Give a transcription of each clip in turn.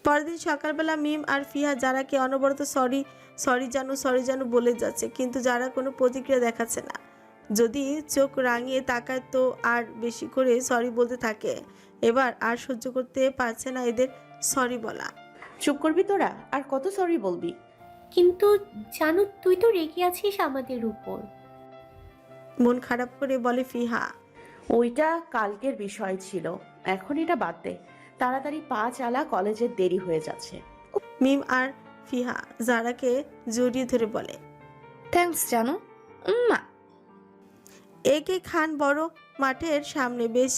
পরদিন সকালবেলা মিম আর ফিহা যারাকে অনবরত সরি সরি জানু বলে যাচ্ছে, কিন্তু যারা কোনো প্রতিক্রিয়া দেখাচ্ছে না। যদি চোখ রাঙিয়ে তাকায় তো আর বেশি করে সরি বলতে থাকে। এবার আর সহ্য করতে পারছে না এদের সরি বলা। চুপ করবি তোরা? আর কত সরি বলবি? কিন্তু জানু, তুই তো রেগে আছিস আমাদের উপর। মন খারাপ করে বলে ফিহা। ওইটা কালকের বিষয় ছিল, এখন এটা বাদ দে। তাড়াতাড়ি পা চালা, কলেজের দেরি হয়ে যাচ্ছে। মিম আর ফিহা যারাকে জড়িয়ে ধরে বলে, থ্যাঙ্কস জানো। মা। একে খান বড় মাঠের সামনে বেশ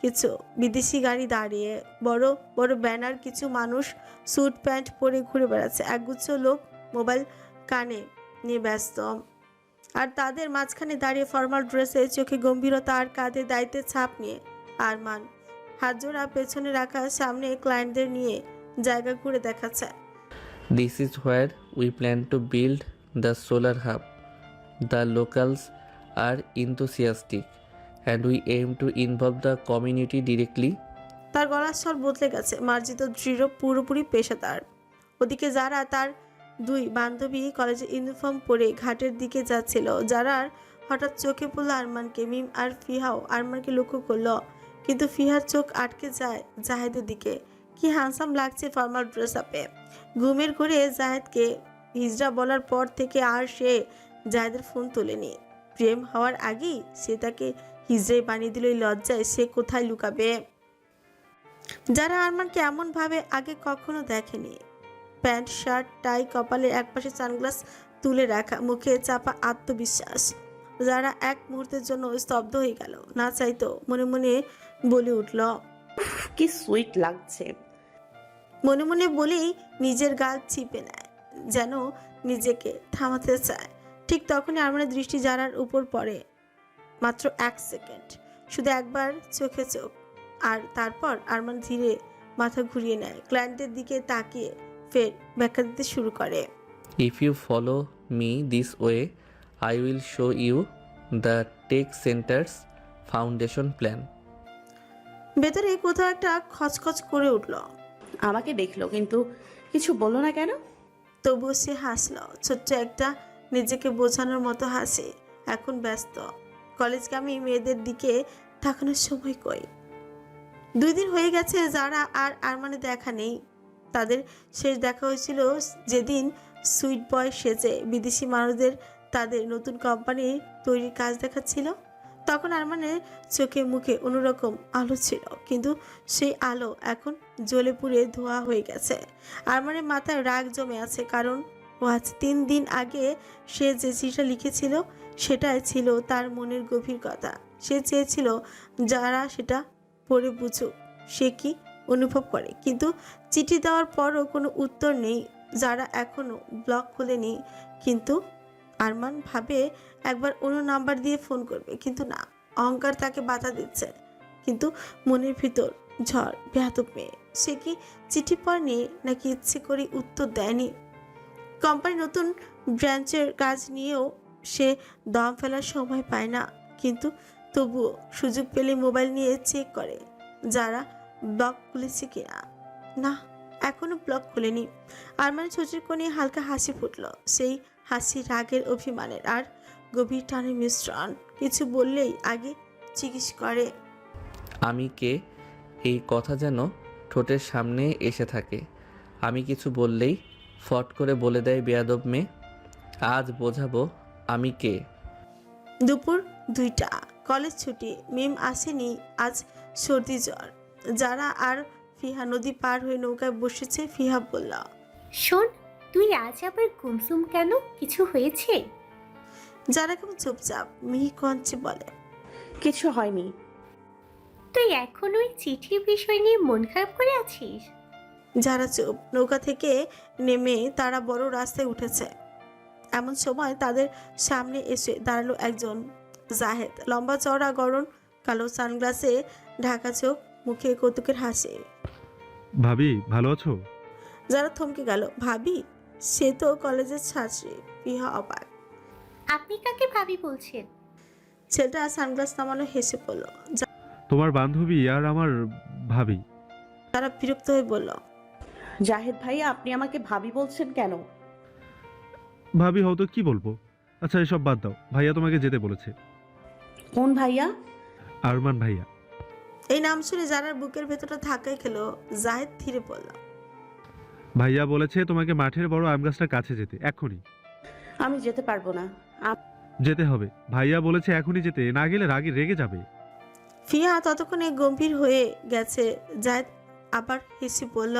কিছু বিদেশি গাড়ি দাঁড়িয়ে, বড় বড় ব্যানার, কিছু মানুষ স্যুট প্যান্ট পরে ঘুরে বেড়াচ্ছে, একগুচ্ছ লোক মোবাইল কানে নিয়ে ব্যস্ত। আর তাদের মাঝখানে দাঁড়িয়ে ফর্মাল ড্রেসে, চোখে গম্ভীরতা আর কাঁধে দায়িত্বের ছাপ নিয়ে আরমান। হাতজোড়া পেছনে রাখা, সামনে ক্লায়েন্টদের নিয়ে জায়গা ঘুরে দেখাচ্ছে। This is where we plan to build the solar hub. The locals are enthusiastic and we aim to involve the community directly. তার গলার স্বর বদলে গেছে, মার্জিত, দৃঢ়, পুরোপুরি পেশাদার। ওদিকে যারা তার দুই বান্ধবী কলেজে ইউনিফর্ম পরে ঘাটের দিকে যাচ্ছিল, যারার হঠাৎ চোখে পড়লো আরমানকে। মিম আর ফিহাও আরমানকে লক্ষ্য করলো, কিন্তু ফিহার চোখ আটকে যায় জাহেদের দিকে। কি হ্যান্ডসাম লাগছে ফর্মাল ড্রেস আপে। ঘুমের ঘরে জাহেদকে হিজড়া বলার পর থেকে আর সে জাহেদের ফোন তোলেনি। প্রেম হওয়ার আগেই সে তাকে হিজড়াই বানিয়ে দিল। এই লজ্জায় সে কোথায় লুকাবে? যারা আরমানকে এমন ভাবে আগে কখনো দেখেনি। প্যান্ট, শার্ট, টাই, কপালের একপাশে সানগ্লাস তুলে রাখা, মুখে চাপা আত্মবিশ্বাস। যারা এক মুহূর্তের জন্য স্তব্ধ হয়ে গেল, না চাইতো মনে মনে বলে উঠল। কি সুইট লাগছে। মনে মনে বলেই নিজের গাল চিপে নেয়, যেন নিজেকে থামাতে চায়। ঠিক তখনই আরমানের দৃষ্টি যারার উপর পড়ে। মাত্র 1 সেকেন্ড, শুধু একবার চোখে চোখ। আর তারপর আরমান ধীরে মাথা ঘুরিয়ে নেয়, ক্লায়েন্টের দিকে তাকিয়ে ফের ব্যাখ্যা দিতে শুরু করে। If you follow me this way, I will show you the Tech Center's foundation plan. ভেতরে কোথাও একটা খচখচ করে উঠল। আমাকে দেখলো কিন্তু কিছু বললো না কেন? তবুও সে হাসল, ছোট্ট একটা নিজেকে বোঝানোর মতো হাসি। এখন ব্যস্ত কলেজগামী মেয়েদের দিকে তাকানোর সময় কই। 2 দিন হয়ে গেছে যারা আর আরমানে দেখা নেই। তাদের শেষ দেখা হয়েছিল যেদিন সুইট বয় সেজে বিদেশি মানুষদের তাদের নতুন কোম্পানির তৈরির কাজ দেখাচ্ছিল। তখন আরমানের চোখে মুখে অন্যরকম আলো ছিল, কিন্তু সেই আলো এখন জ্বলে পুড়ে ধোঁয়া হয়ে গেছে। আরমানের মাথায় রাগ জমে আছে, কারণ ও আজ 3 দিন আগে সে যে চিঠিটা লিখেছিল সেটাই ছিল তার মনের গভীর কথা। সে চেয়েছিল যারা সেটা পড়ে বুঝুক সে কি অনুভব করে, কিন্তু চিঠি দেওয়ার পরও কোনো উত্তর নেই। যারা এখনো ব্লক খুলেনি, কিন্তু আরমান ভাবে একবার অন্য নাম্বার দিয়ে ফোন করবে, কিন্তু না, অহংকার তাকে বাধা দিচ্ছে। কিন্তু মনের ভিতর ঝড়, বেয়াদব মেয়ে। সে কি চিঠি পড়েনি নাকি ইচ্ছে করে উত্তর দেয়নি? কোম্পানি নতুন ব্রাঞ্চের কাজ নিয়েও সে দম ফেলার সময় পায় না, কিন্তু তবুও সুযোগ পেলে মোবাইল নিয়ে চেক করে যারা ব্লক খুলেছে কিনা। না, এখনো ব্লক খুলেনি। আরমান ছোটের কোণে হালকা হাসি ফুটলো, সেই হাসি রাগের, অভিমানের আর গভীর টানের মিশ্রণ। কিছু বললেই আগে জিজ্ঞেস করে, আমি কে? এই কথা যেন ঠোঁটের সামনে এসে থাকে। আমি কিছু বললেই ফট করে বলে দেয় বেয়াদব মেয়ে। আজ বোঝাবো আমি কে। দুপুর 2টা, কলেজ ছুটি। মিম আসেনি, আজ সর্দি জ্বর। যারা আর ফিহা নদী পার হয়ে নৌকায় বসেছে। ফিহা বলল, শোন, তুই আজ আবার গুমসুম কেন? কিছু হয়েছে? যারা কেমন চুপচাপ মিহি কঞ্চে বলে, কিছু হয়নি। তুই এখন ওই চিঠির বিষয় নিয়ে মন খারাপ করে আছিস? যারা চুপ। নৌকা থেকে নেমে তারা বড় রাস্তায় উঠেছে। এমন সময় তাদের সামনে এসে দাঁড়ালো একজন জাহেদ। লম্বা চওড়া গড়ন, কালো সানগ্লাসে ঢাকা চোখ, মুখে কৌতুকের হাসি। ভাবি ভালো আছো? যারা থমকে গেল, ভাবি? সে তো কলেজের ছাত্রী। ফিহা অবাক। আপনি কাকে ভাবি বলছেন? ছেলেটা সানগ্লাস নামানো হেসে পড়ল। তোমার বান্ধবী আর আমার ভাবি। যারা বিরক্ত হয়ে বলল, জাহেদ ভাইয়া, আপনি আমাকে ভাবি বলছেন কেন? ভাবি হয়তো কি বলবো। আচ্ছা এসব বাদ দাও, ভাইয়া তোমাকে যেতে বলেছে। কোন ভাইয়া? আরমান ভাইয়া। এই নাম শুনে যারার বুকের ভেতরটা ধাক্কায় খেলো। জাহেদ ধীরে বলল, ভাইয়া বলেছে তোমাকে মাঠের বড় আম গাছটার কাছে যেতে এখনই। আমি যেতে পারবো না। যেতে হবে, ভাইয়া বলেছে এখনই যেতে, না গেলে রাগে রেগে যাবে। ফিহা ততক্ষণে গম্ভীর হয়ে গেছে। জাহেদ আবার হেসে বলল,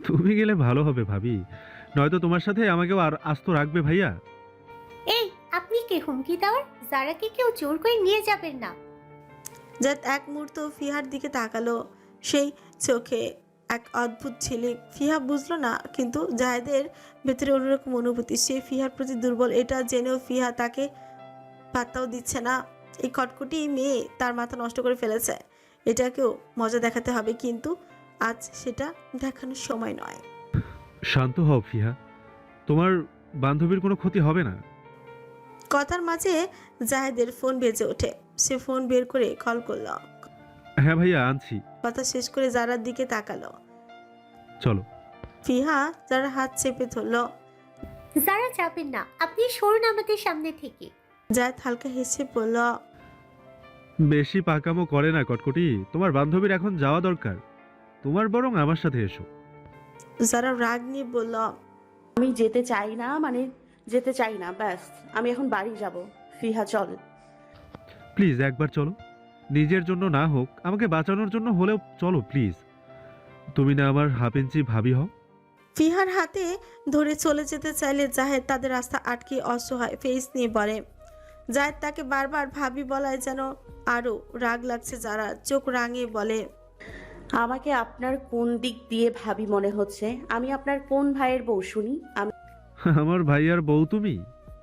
তুমি গেলে ভালো হবে ভাবি, নয়তো তোমার সাথে আমাকেও আর আস্ত রাখবে ভাইয়া। এই, আপনি কে হুমকি দেওয়ার? যারাকে কেউ জোর করে নিয়ে যাবেন না। জাহেদ এক মুহূর্ত ফিহার দিকে তাকালো। সেই চোখে এক অদ্ভুত ঝিলিক। ফিহা বুঝলো না, কিন্তু জাহেদের ভেতরে অন্যরকম অনুভূতি। সে ফিহার প্রতি দুর্বল, এটা জেনেও ফিহা তাকে পাত্তাও দিচ্ছে না। এই কটকটি মেয়ে তার মাথা নষ্ট করে ফেলেছে। এটাকেও মজা দেখাতে হবে, কিন্তু আজ সেটা দেখানোর সময় নয়। শান্ত হও ফিহা, তোমার বান্ধবীর কোনো ক্ষতি হবে না। কথার মাঝে জাহেদের ফোন বেজে ওঠে। সে ফোন বের করে কল করলো। হ্যাঁ ভাইয়া আনছি। কথা শেষ করে জারার দিকে তাকালো। চলো। ফিহা যারা হাত চেপে ধরলো। যারা যাবেন না, আপনি সরুন আমাদের সামনে থেকে। জাহেদ হালকা হেসে বলল, বেশি পাকামো করে না কটকটি, তোমার বান্ধবীর এখন যাওয়া দরকার, তোমার বরং আমার সাথে এসো। যারা রাগ নিয়ে বলল, আমি যেতে চাই না, মানে যেতে চাই না, ব্যাস। আমি এখন বাড়ি যাব। ফিহা চল। প্লিজ একবার চলো, নিজের জন্য না হোক আমাকে বাঁচানোর জন্য হলেও চলো প্লিজ। তুমি না আমার হাফ ইঞ্চি ভাবি হও। ফিহার হাতে ধরে চলে যেতে চাইলে জাহেদ তাদের রাস্তা আটকে অসহায় ফেস নিয়ে বলে। জাহেদ তাকে বারবার ভাবি বলায় যেন আরো রাগ লাগছে। যারা চোখ রাঙিয়ে বলে, আমাকে আপনার কোন দিক দিয়ে ভাবি মনে হচ্ছে? আমি আপনার কোন ভাইয়ের বউ শুনি? আমি আমার ভাইয়ার বউ তুমি,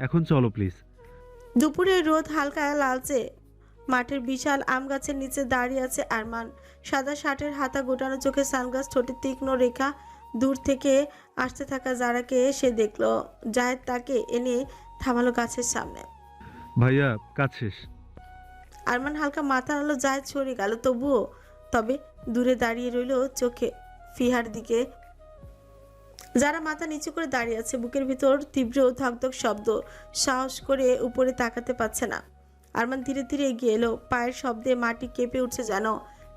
এখন চলো প্লিজ। দুপুরের রোদ হালকা লালচে। মাঠের বিশাল আম গাছের নিচে দাঁড়িয়ে আছে আরমান। সাদা শার্টের হাতা গোটানো, চোখে সানগ্লাস, ঠোঁটে তীক্ষ্ণ রেখা। দূর থেকে আসতে থাকা যারাকে সে দেখলো। জাহেদ তাকে এনে থামালো গাছের সামনে। ভাইয়া কাজ শেষ। আরমান হালকা মাথা নাড়লো। জাহেদ সরে গেল তবুও, তবে দূরে দাঁড়িয়ে রইল, চোখে ফিহার দিকে। যারা মাথা নিচু করে দাঁড়িয়ে আছে, বুকের ভিতর তীব্র ধকধক শব্দ। সাহস করে উপরে তাকাতে পারছে না। আরমান ধীরে ধীরে এগিয়ে এলো। পায়ের শব্দে মাটি কেঁপে উঠছে যেন।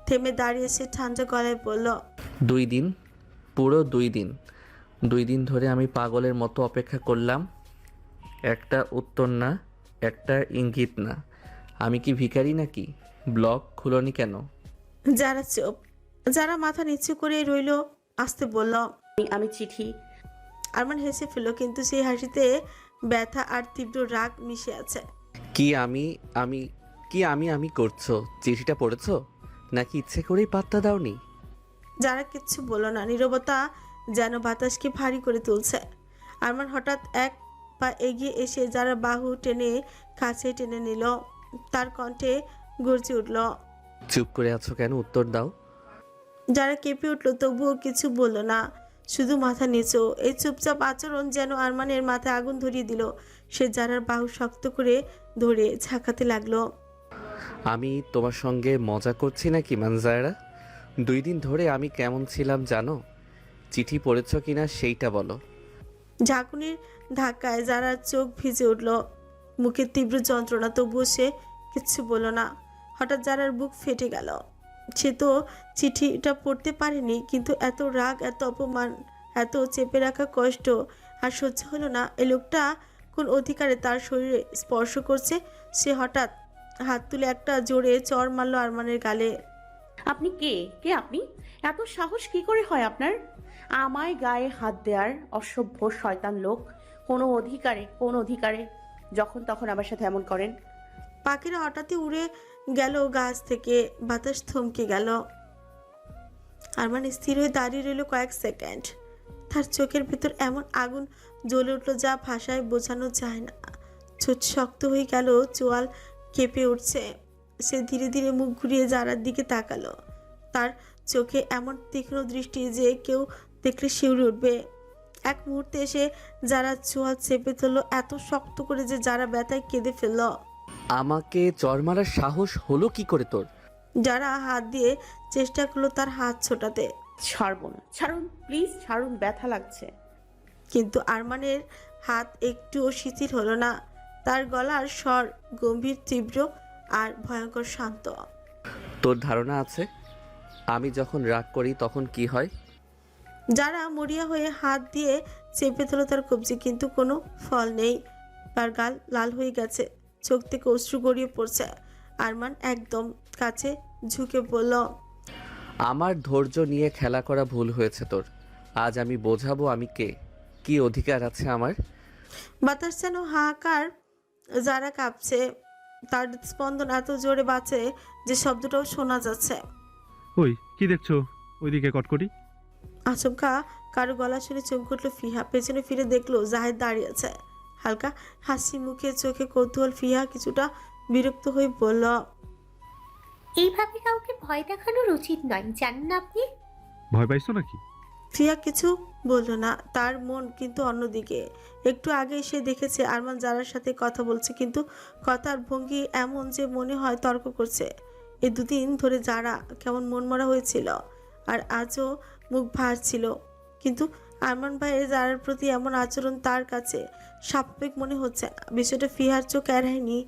থেমে দাঁড়িয়ে সে ঠান্ডা গলায় বলল, 2 দিন, পুরো 2 দিন। 2 দিন ধরে আমি পাগলের মতো অপেক্ষা করলাম, একটা উত্তর না, একটা ইঙ্গিত না। আমি কি ভিখারি নাকি? ব্লগ খুলনি কেন? যারা চুপ। যারা মাথা নিচু করে রইল, আসতে বলল। আমি চিঠি। আরমান হেসে ফেলল, কিন্তু সেই হাসিতে ব্যথা আর তীব্র রাগ মিশে আছে। কি আমি করছো? চিঠিটা পড়েছো নাকি ইচ্ছে করেই পাত্তা দাওনি? যারা কিচ্ছু বলল না। নীরবতা যেন বাতাসকে ভারী করে তুলছে। আরমান হঠাৎ এক পা এগিয়ে এসে যারা বাহু টেনে কাছে টেনে নিল। তার কণ্ঠে গর্জে উঠল, চুপ করে আছো কেন? উত্তর দাও। যারা কেঁপে উঠল, তবুও কিছু বলল না, শুধু মাথা নিচু। এই চুপচাপ আচরণ যেন আরমানের মাথায় আগুন ধরিয়ে দিল। সে যারার বাহু শক্ত করে ধরে ঝাঁকাতে লাগলো। আমি তোমার সঙ্গে মজা করছি নাকি মানজারা? 2 দিন ধরে আমি কেমন ছিলাম জানো? চিঠি পড়েছ কিনা সেইটা বলো। ঝাঁকুনির ধাক্কায় যারা চোখ ভিজে উঠল, মুখে তীব্র যন্ত্রণা, তবুও সে কিচ্ছু বলল না। হঠাৎ যারার বুক ফেটে গেল। সে তো চিঠিটা পড়তে পারেনি, কিন্তু এত রাগ, এত অপমান, এত চেপে রাখা কষ্ট আর সহ্য হলো না। এই লোকটা কোন অধিকারে তার শরীরে স্পর্শ করছে? সে হঠাৎ হাত তুলে একটা জোরে চড় মারল আরমানের গালে। আপনি কে? কে আপনি? এত সাহস কি করে হয় আপনার? আমায় গায়ে হাত দেওয়ার অসভ্য শয়তান লোক। কোন অধিকারে যখন তখন আমার সাথে এমন করেন? পাখিরা হঠাৎই উড়ে গেল গাছ থেকে। বাতাস থমকে গেল। আরমান স্থির হয়ে দাঁড়িয়ে রইল কয়েক সেকেন্ড। তার চোখের ভিতর এমন আগুন জ্বলে উঠল যা ভাষায় বোঝানো যায় না। ঠোঁট শক্ত হয়ে গেল, চোয়াল কেঁপে উঠছে। সে ধীরে ধীরে মুখ ঘুরিয়ে যারার দিকে তাকালো। তার চোখে এমন তীক্ষ্ণ দৃষ্টি যে কেউ দেখলে শিউরে উঠবে। এক মুহূর্তে এসে যারা চোয়াল চেপে ধরলো এত শক্ত করে যে যারা ব্যথায় কেঁদে ফেলল। আমাকে চড় মারার সাহস হলো কি করে তোর? যারা হাত দিয়ে চেষ্টা করলো তার হাত ছোটাতে, ছাড়বো না, ছাড়ুন প্লিজ, ছাড়ুন, ব্যথা লাগছে। কিন্তু আরমানের হাত একটুও শিথিল হলো না। তার গলার স্বর গম্ভীর, তীব্র আর ভয়ঙ্কর শান্ত। তোর ধারণা আছে আমি যখন রাগ করি তখন কি হয়? যারা মরিয়া হয়ে হাত দিয়ে চেপে ধরো তার কবজি, কিন্তু কোনো ফল নেই। তার গাল লাল হয়ে গেছে, চোখ থেকে অশ্রু গড়িয়ে পড়ছে। আরমান একদম কাছে ঝুঁকে বলল, আমার ধৈর্য নিয়ে খেলা করা ভুল হয়েছে তোর। আজ আমি বোঝাবো আমি কে, কি অধিকার আছে আমার। বাতাস যেন হাহাকার। যারা কাঁপছে, তার স্পন্দন এত জোরে বাজে যে শব্দটাও শোনা যাচ্ছে। ওই কি দেখছো ওইদিকে কটকটি? আচমকা কারো গলা শুনে চমকে উঠল ফিহা। পেছনে ফিরে দেখলো জাহেদ দাঁড়িয়ে আছে, হালকা হাসি মুখে, চোখে কৌতূহল। ফিহা কিছুটা বিরক্ত হয়ে বলল, এইভাবে কাউকে ভয় দেখানোর উচিত নয়, জানেন না আপনি? ভয় পাইছো নাকি? ফিয়া কিছু বলল না, তার মন কিন্তু অন্যদিকে। একটু আগে সে দেখেছে আরমান যারার সাথে কথা বলছে, কিন্তু কথার ভঙ্গি এমন যে মনে হয় তর্ক করছে। এই দুদিন ধরে যারা কেমন মনমরা হয়েছিল, আর আজও মুখ ভার ছিল। কিন্তু আরমান ভাইয়ের যারার প্রতি এমন আচরণ তার কাছে স্বাভাবিক মনে হচ্ছে না। বিষয়টা ফিহার চোখ এড়ায়নি,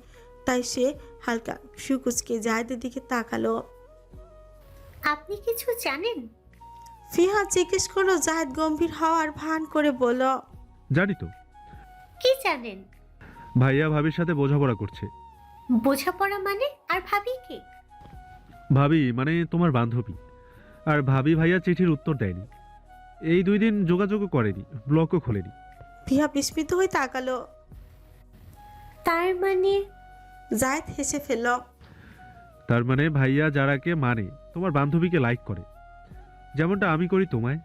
তাই সে হালকা সুকুচকে জাহেদের দিকে তাকালো। আপনি কিছু জানেন? ফিহা জিজ্ঞেস করলো। জাহেদ গম্ভীর হওয়ার ভান করে বলল, জানি তো, কি জানেন? ভাইয়া ভাবির সাথে বোঝাপড়া করছে। বোঝাপড়া মানে? আর ভাবি কে? ভাবি মানে তোমার বান্ধবী। আর ভাবি ভাইয়া চিঠির উত্তর দেয়নি, এই 2 দিন যোগাযোগও করেনি, ব্লকও খোলেনি। ফিহা বিস্মিত হয়ে তাকালো। তার মানে? জায়েদ হেসে ফেলল। তার মানে ভাইয়া যারাকে মানে তোমার বান্ধবীকে লাইক করে, যেমনটা আমি করি তোমায়।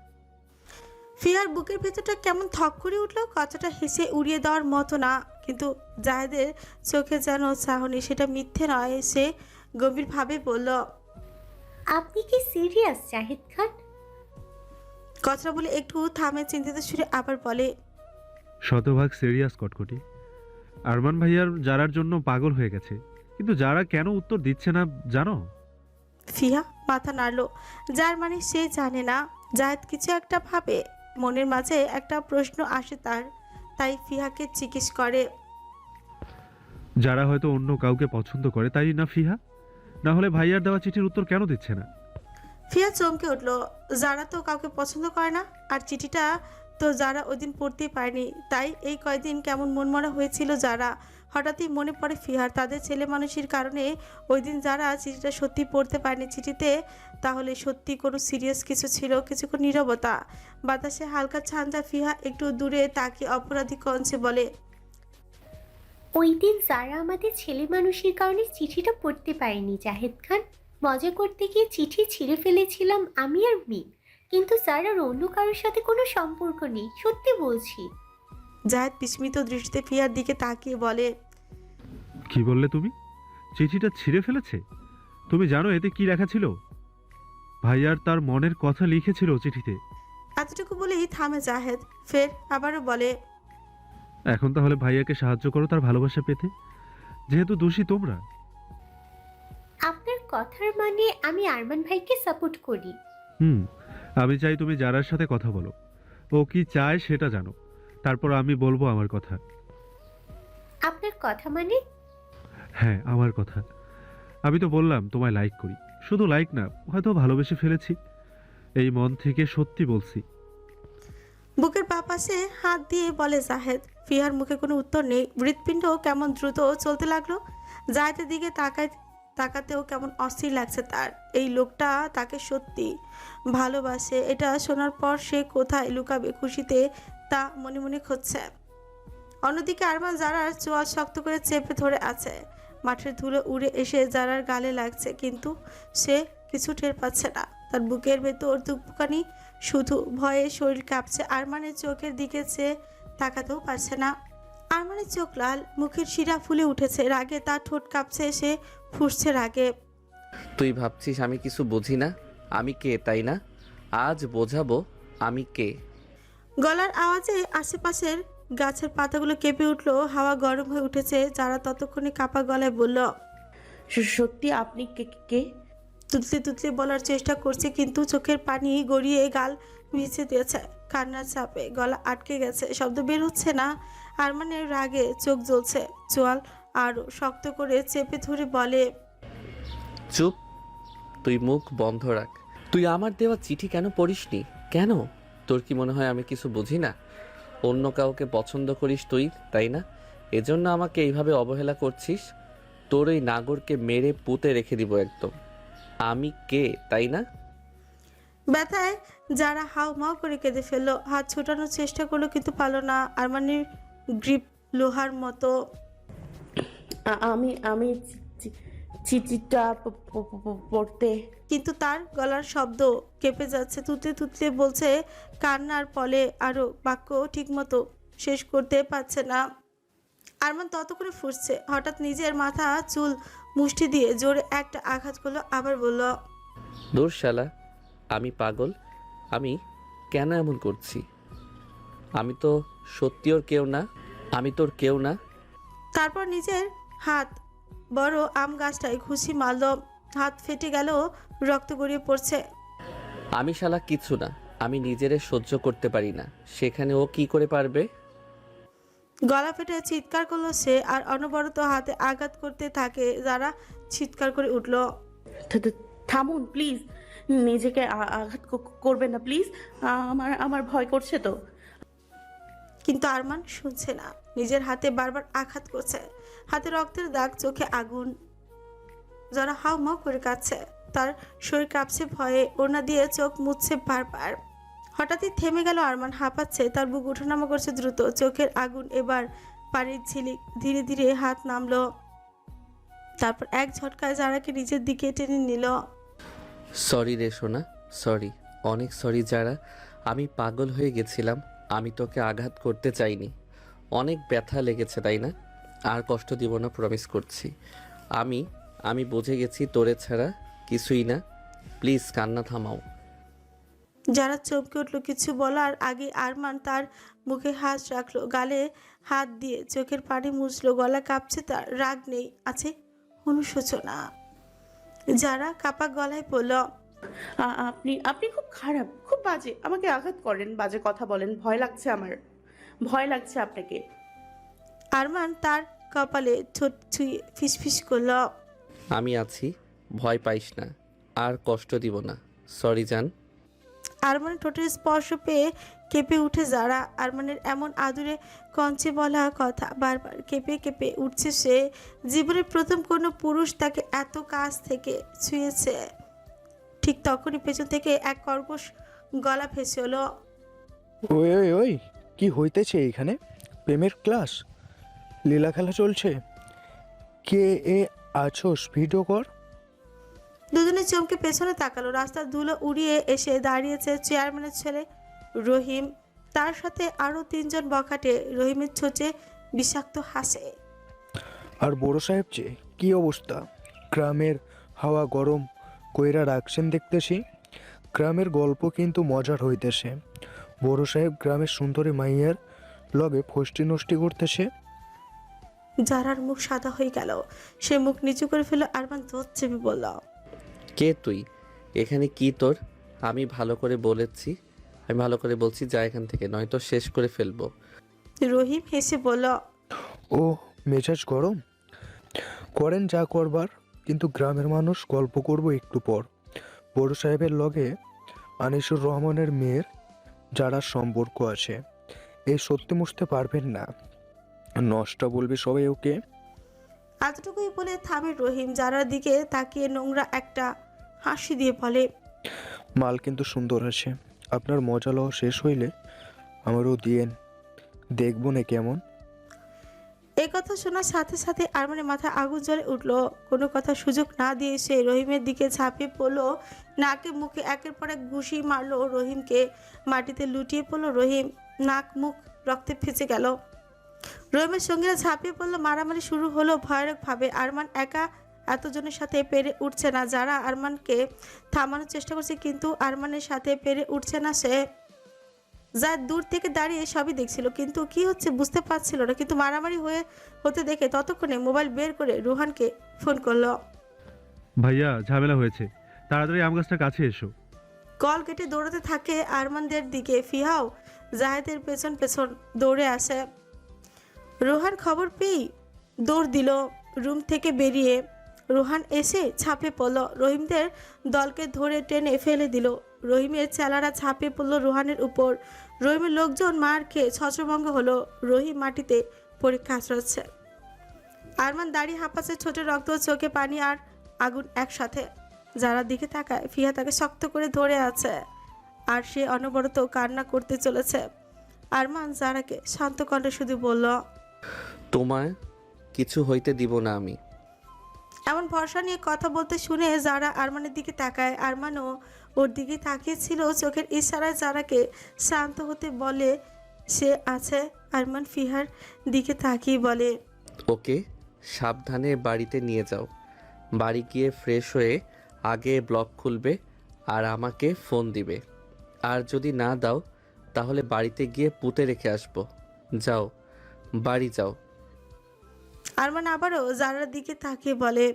ফিহার বুকের ভেতরটা কেমন থক করে উঠলো। কথাটা হেসে উড়িয়ে দেওয়ার মতো না, কিন্তু জায়েদের চোখে যেন চাহনি, সেটা মিথ্যে নয়। সে গভীরভাবে বলল, আপনি কি সিরিয়াস জাহিদ খান? কথাটা বলে একটু থামে, চিন্তিত সুরে আবার বলে, শতভাগ সিরিয়াস কটকটি। আরমান ভাইয়ার যারার জন্য পাগল হয়ে গেছে, কিন্তু যারা কেন উত্তর দিচ্ছে না জানো? ফিহা মাথা নাড়ল। যার মানে সে জানে না। জায়েদ কিছু একটা ভাবে, মনের মাঝে একটা প্রশ্ন আসে তার, তাই ফিহাকে জিজ্ঞেস করে, যারা হয়তো অন্য কাউকে পছন্দ করে, তাই না ফিহা? না হলে ভাইয়ার দেওয়া চিঠির উত্তর কেন দিচ্ছে না? ফিয়া চমকে উঠলো। যারা তো কাউকে পছন্দ করে না, আর চিঠিটা তো যারা ওই দিন পড়তেই পারেনি, তাই এই কয়দিন কেমন মনমরা হয়েছিল যারা। হঠাৎই মনে পড়ে ফিহার, তাদের ছেলে মানুষের কারণে ওই দিন যারা চিঠিটা সত্যি পড়তে পারেনি চিঠিতে, তাহলে সত্যি কোনো সিরিয়াস কিছু ছিল। কিছুক্ষণ নীরবতা, বাতাসে হালকা ছাঞ্জা। ফিহা একটু দূরে তাকিয়ে অপরাধী কঞ্চে বলে, ওই দিন যারা আমাদের ছেলে মানুষের কারণে চিঠিটা পড়তে পারেনি জাহেদ খান। মজা করতে গিয়ে চিঠি ছিঁড়ে ফেলেছিলাম আমি আর মি, কিন্তু যারার অন্য কারোর সাথে কোনো সম্পর্ক নেই, সত্যি বলছি। জাহেদ বিস্মিত দৃষ্টিতে ফিহার দিকে তাকিয়ে বলে, কি বললে তুমি? চিঠিটা ছিঁড়ে ফেলেছে? তুমি জানো এতে কি লেখা ছিল? ভাইয়ার তার মনের কথা লিখেছিল চিঠিতে। এতটুকু বলেই থামে জাহেদ, ফের আবারও বলে, এখন তাহলে ভাইয়াকে সাহায্য করো তার ভালোবাসা পেতে, যেহেতু দোষী তোমরা। আপনার কথার মানে আমি আরমান ভাইকে সাপোর্ট করি? আমি চাই তুমি যারার সাথে কথা বলো, ও কি চায় সেটা জানো, তারপর আমি বলবো আমার কথা। আপনার কথা মানে? হ্যাঁ, আমার কথা। আমি তো বললাম তোমায় লাইক করি, শুধু লাইক না, হয়তো ভালোবেসে ফেলেছি। এই মন থেকে সত্যি বলছি। বুকের বাঁ পাশে হাত দিয়ে বলে জাহেদ। ফিহার মুখে কোনো উত্তর নেই, হৃৎপিণ্ড কেমন দ্রুত চলতে লাগলো। জাহেদের দিকে তাকাতেও কেমন অস্থির লাগছে তার। এই লোকটা তাকে সত্যি ভালোবাসে, এটা শোনার পর সে কোথায় লুকাবে খুশিতে, তা মনে মনে খুঁজছে। অন্যদিকে আরমান জারার চোয়াল শক্ত করে চেপে ধরে আছে। মাঠের ধুলো উড়ে এসে জারার গালে লাগছে, কিন্তু সে কিছু টের পাচ্ছে না। তার বুকের ভেতর ধুকপুকানি, শুধু ভয়ে শরীর কাঁপছে। আরমানের চোখের দিকে চেয়ে তাকাতেও পারছে না। আরমানের চোখ লাল, মুখের শিরা ফুলে উঠেছে রাগে, তার ঠোঁট কাঁপছে, সে ফুঁসছে রাগে। তুই ভাবছিস আমি কিছু বুঝি না? আমি কে তাই না? আজ বোঝাবো আমি কে। গলার আওয়াজে আশেপাশের গাছের পাতাগুলো কেঁপে উঠলো, হাওয়া গরম হয়ে উঠেছে। যারা ততক্ষণে কাপা গলায় বলল, সত্যি আপনি কে? তুতলে তুতলে বলার চেষ্টা করছে, কিন্তু চোখের পানি গড়িয়ে গাল ভিজে দিয়েছে। কান্নার চাপে গলা আটকে গেছে, শব্দ বের হচ্ছে না। আরমানের রাগে চোখ জ্বলছে, চোয়াল আরো শক্ত করে চেপে ধরে বলে, চুপ, তুই মুখ বন্ধ রাখ। তুই আমার দেওয়া চিঠি কেন পড়িসনি? কেন? তোর কি মনে হয় আমি কিছু বুঝি না? অন্য কাউকে পছন্দ করিস তুই, তাই না? এজন্য আমাকে এইভাবে অবহেলা করছিস? তোর এই নাগরকে মেরে পুঁতে রেখে দিব একদম। আমি কে, তাই না? ব্যথায় যারা হাউ মাউ করে কেঁদে ফেললো। হাত ছোটানোর চেষ্টা করলো, কিন্তু পারলো না। আরমানের গ্রিপ লোহার মতো। আমি আমি চিঠিটা পড়তে। কিন্তু তার গলার শব্দ কেঁপে যাচ্ছে, তুতলে তুতলে বলছে, কান্নার ফলে আরো বাক্য ঠিকমতো শেষ করতে পারছে না। আরমান তত করে ফুসছে। হঠাৎ নিজের মাথা চুল মুষ্টি দিয়ে জোরে একটা আঘাত করলো, আবার বলল, দূর শালা, আমি পাগল? আমি কেন এমন করছি? আমি তো সত্যি ওর কেউ না, আমি তোর কেউ না। তারপর নিজের হাত বড় আম গাছটায় ঘুষি মারল। হাত ফেটে গেল, রক্ত গড়িয়ে পড়ছে। আমি শালা কিছু না, আমি নিজেরে সহ্য করতে পারি না, সেখানে ও কি করে পারবে? গলা ফেটে চিৎকার করলো সে, আর অনবরত হাতে আঘাত করতে থাকে। যারা চিৎকার করে উঠল, থামুন প্লিজ, নিজেকে আঘাত করবেন না প্লিজ, আমার ভয় করছে তো। কিন্তু আরমান শুনছে না। নিজের হাতে বারবার আঘাত করছে, হাতে রক্তের দাগ, চোখে আগুন। যারা হাউ মাউ করে কাঁদছে, তার শরীর কাঁপছে ভয়ে, ওড়না দিয়ে চোখ মুছছে বারবার। হঠাৎই থেমে গেল আরমান, হাঁপাচ্ছে, তার বুক ওঠানামা করছে দ্রুত। চোখের আগুন, এবার পানির ঝিলিক। ধীরে ধীরে হাত নামলো, তারপর এক ঝটকায় যারাকে নিজের দিকে টেনে নিল। সরি রে সোনা, সরি, অনেক সরি যারা। আমি পাগল হয়ে গেছিলাম, আমি তোকে আঘাত করতে চাইনি। অনেক ব্যথা লেগেছে, তাই না? আর কষ্ট দিব না, প্রমিস করছি। আমি বুঝে গেছি তোরে ছাড়া কিছুই না। প্লিজ কান্না থামাও। যারা চমকে উঠল, কিছু বলার আগে আরমান তার মুখে হাত রাখলো, গালে হাত দিয়ে চোখের পানি মুছলো। গলা কাঁপছে, তার রাগ নেই, আছে অনুশোচনা। যারা কাপা গলায় বলল, আপনি আপনি খুব খারাপ, খুব বাজে, আমাকে আঘাত করেন, বাজে কথা বলেন, ভয় লাগছে আমার, ভয় লাগছে আপনাকে। আরমান তার কপালে ঠোঁট ছুঁয়ে ফিসফিস করল, আমি আছি, ভয় পাইস না, আর কষ্ট দিব না। সরি জান। আরমানের ঠোঁটের স্পর্শ পেয়ে কেঁপে উঠে যারা। আরমানের এমন আদুরে কঞ্চে বলা কথা বারবার কেঁপে কেঁপে উঠছে সে। জীবনের প্রথম কোনো পুরুষ তাকে এত কাছ থেকে ছুঁয়েছে। ঠিক তখনই পেছন থেকে এক কর্কশ গলা ভেসে হলো, ওই ওই ওই, কি হইতেছে এখানে? প্রেমের ক্লাস, লীলা খেলা চলছে? কে এ আছোস? ভিডিও কর। দুজনে চমকে পেছনে তাকালো। রাস্তার ধুলো উড়িয়ে এসে দাঁড়িয়েছে চেয়ারম্যানের ছেলে রহিম, তার সাথে আরো 3 জন বখাটে। রহিমের ছোটে বিষাক্ত হাসে। আর বড় সাহেব যে কি অবস্থা? গ্রামের হাওয়া গরম কইরা রাখছেন দেখতেছি। গ্রামের গল্প কিন্তু মজার হইতেছে। বড় সাহেব গ্রামের সুন্দরী মাইয়ার লগে ফষ্টি নষ্টি করতেছে। যারার মুখ সাদা হয়ে গেল, সে মুখ নিচু করে ফেলল। আরমান দোষ চেপে বলল, কে তুই? এখানে কি তোর? আমি ভালো করে বলছি যা এখান থেকে, নয়তো শেষ করে ফেলবো। রহিম হেসে বলল, ও মেজাজ গরম করেন যা করবার, কিন্তু গ্রামের মানুষ গল্প করব একটু পর। বড় সাহেবের লগে আনিসুর রহমানের মেয়ের যারা সম্পর্ক আছে, এই সত্যি মুছতে পারবেন না। নষ্ট বলবে সবাই ওকে। এতটুকুই বলে থামে রহিম। যারার দিকে তাকিয়ে নোংরা একটা হাসি দিয়ে বলে, মাল কিন্তু সুন্দর আছে। আপনার মজা লওয়া শেষ হইলে আমারও দিয়েন, দেখব না কেমন। এই কথা শোনার সাথে সাথে আরমানের মাথায় আগুন জ্বলে উঠলো। কোনো কথা সুযোগ না দিয়ে সে রহিমের দিকে ঝাঁপিয়ে পড়লো, নাকে মুখে একের পর এক ঘুষি মারলো রহিমকে। মাটিতে লুটিয়ে পড়লো রহিম, নাক মুখ রক্তে ভেসে গেল। রহিমের সঙ্গীরা ঝাঁপিয়ে পড়লো, মারামারি শুরু হলো ভয়ানকভাবে। আরমান একা এতজনের সাথে পেরে উঠছে না। যারা আরমানকে থামানোর চেষ্টা করছে, কিন্তু আরমানের সাথে পেরে উঠছে না সে। যা দূর থেকে দাঁড়িয়ে সবই দেখছিল, কিন্তু কি হচ্ছে বুঝতে পারছিল না। কিন্তু মারামারি হতে দেখে ততক্ষণে মোবাইল বের করে রুহানকে ফোন করলো। ভাইয়া ঝামেলা হয়েছে, তাড়াতাড়ি আম গাছটার কাছে এসো। কল কেটে দৌড়াতে থাকে আরমানদের দিকে। ফিহাও জাহেদের পেছন পেছন দৌড়ে আসে। রোহান খবর পেয়েই দৌড় দিল রুম থেকে বেরিয়ে। রোহান এসে ছাপে পড়ল, রহিমদের দলকে ধরে টেনে ফেলে দিল। রহিমের চেলারা ঝাঁপিয়ে পড়ল রোহানের উপর। রহিমের লোকজন মার খেয়ে ছত্রভঙ্গ হলো। রহিম মাটিতে পড়ে কাঁচড়াচ্ছে। আরমান দাঁড়িয়ে হাঁপাচ্ছে, ছোট রক্ত, চোখে পানি আর আগুন একসাথে। যারা দিকে তাকায় ফিহা তাকে শক্ত করে ধরে আছে আর সে অনবরত কান্না করতে চলেছে। আরমান জারাকে শান্ত কণ্ঠে শুধু বলল, তোমায় কিছু হইতে দিব না আমি। এমন ভরসা নিয়ে কথা বলতে শুনে যারা আরমানের দিকে তাকায়। আরমানও ওর দিকে তাকিয়েছিল। চোখের ইশারায় যারাকে শান্ত হতে বলে সে আছে। আরমান ফিহার দিকে তাকিয়ে বলে, ওকে সাবধানে বাড়িতে নিয়ে যাও। বাড়ি গিয়ে ফ্রেশ হয়ে আগে ব্লগ খুলবে আর আমাকে ফোন দিবে। আর যদি না দাও তাহলে বাড়িতে গিয়ে পুঁতে রেখে আসবো। যাও, বাড়ি যাও। আরমান আবারও যারার দিকে তাকিয়ে বলে।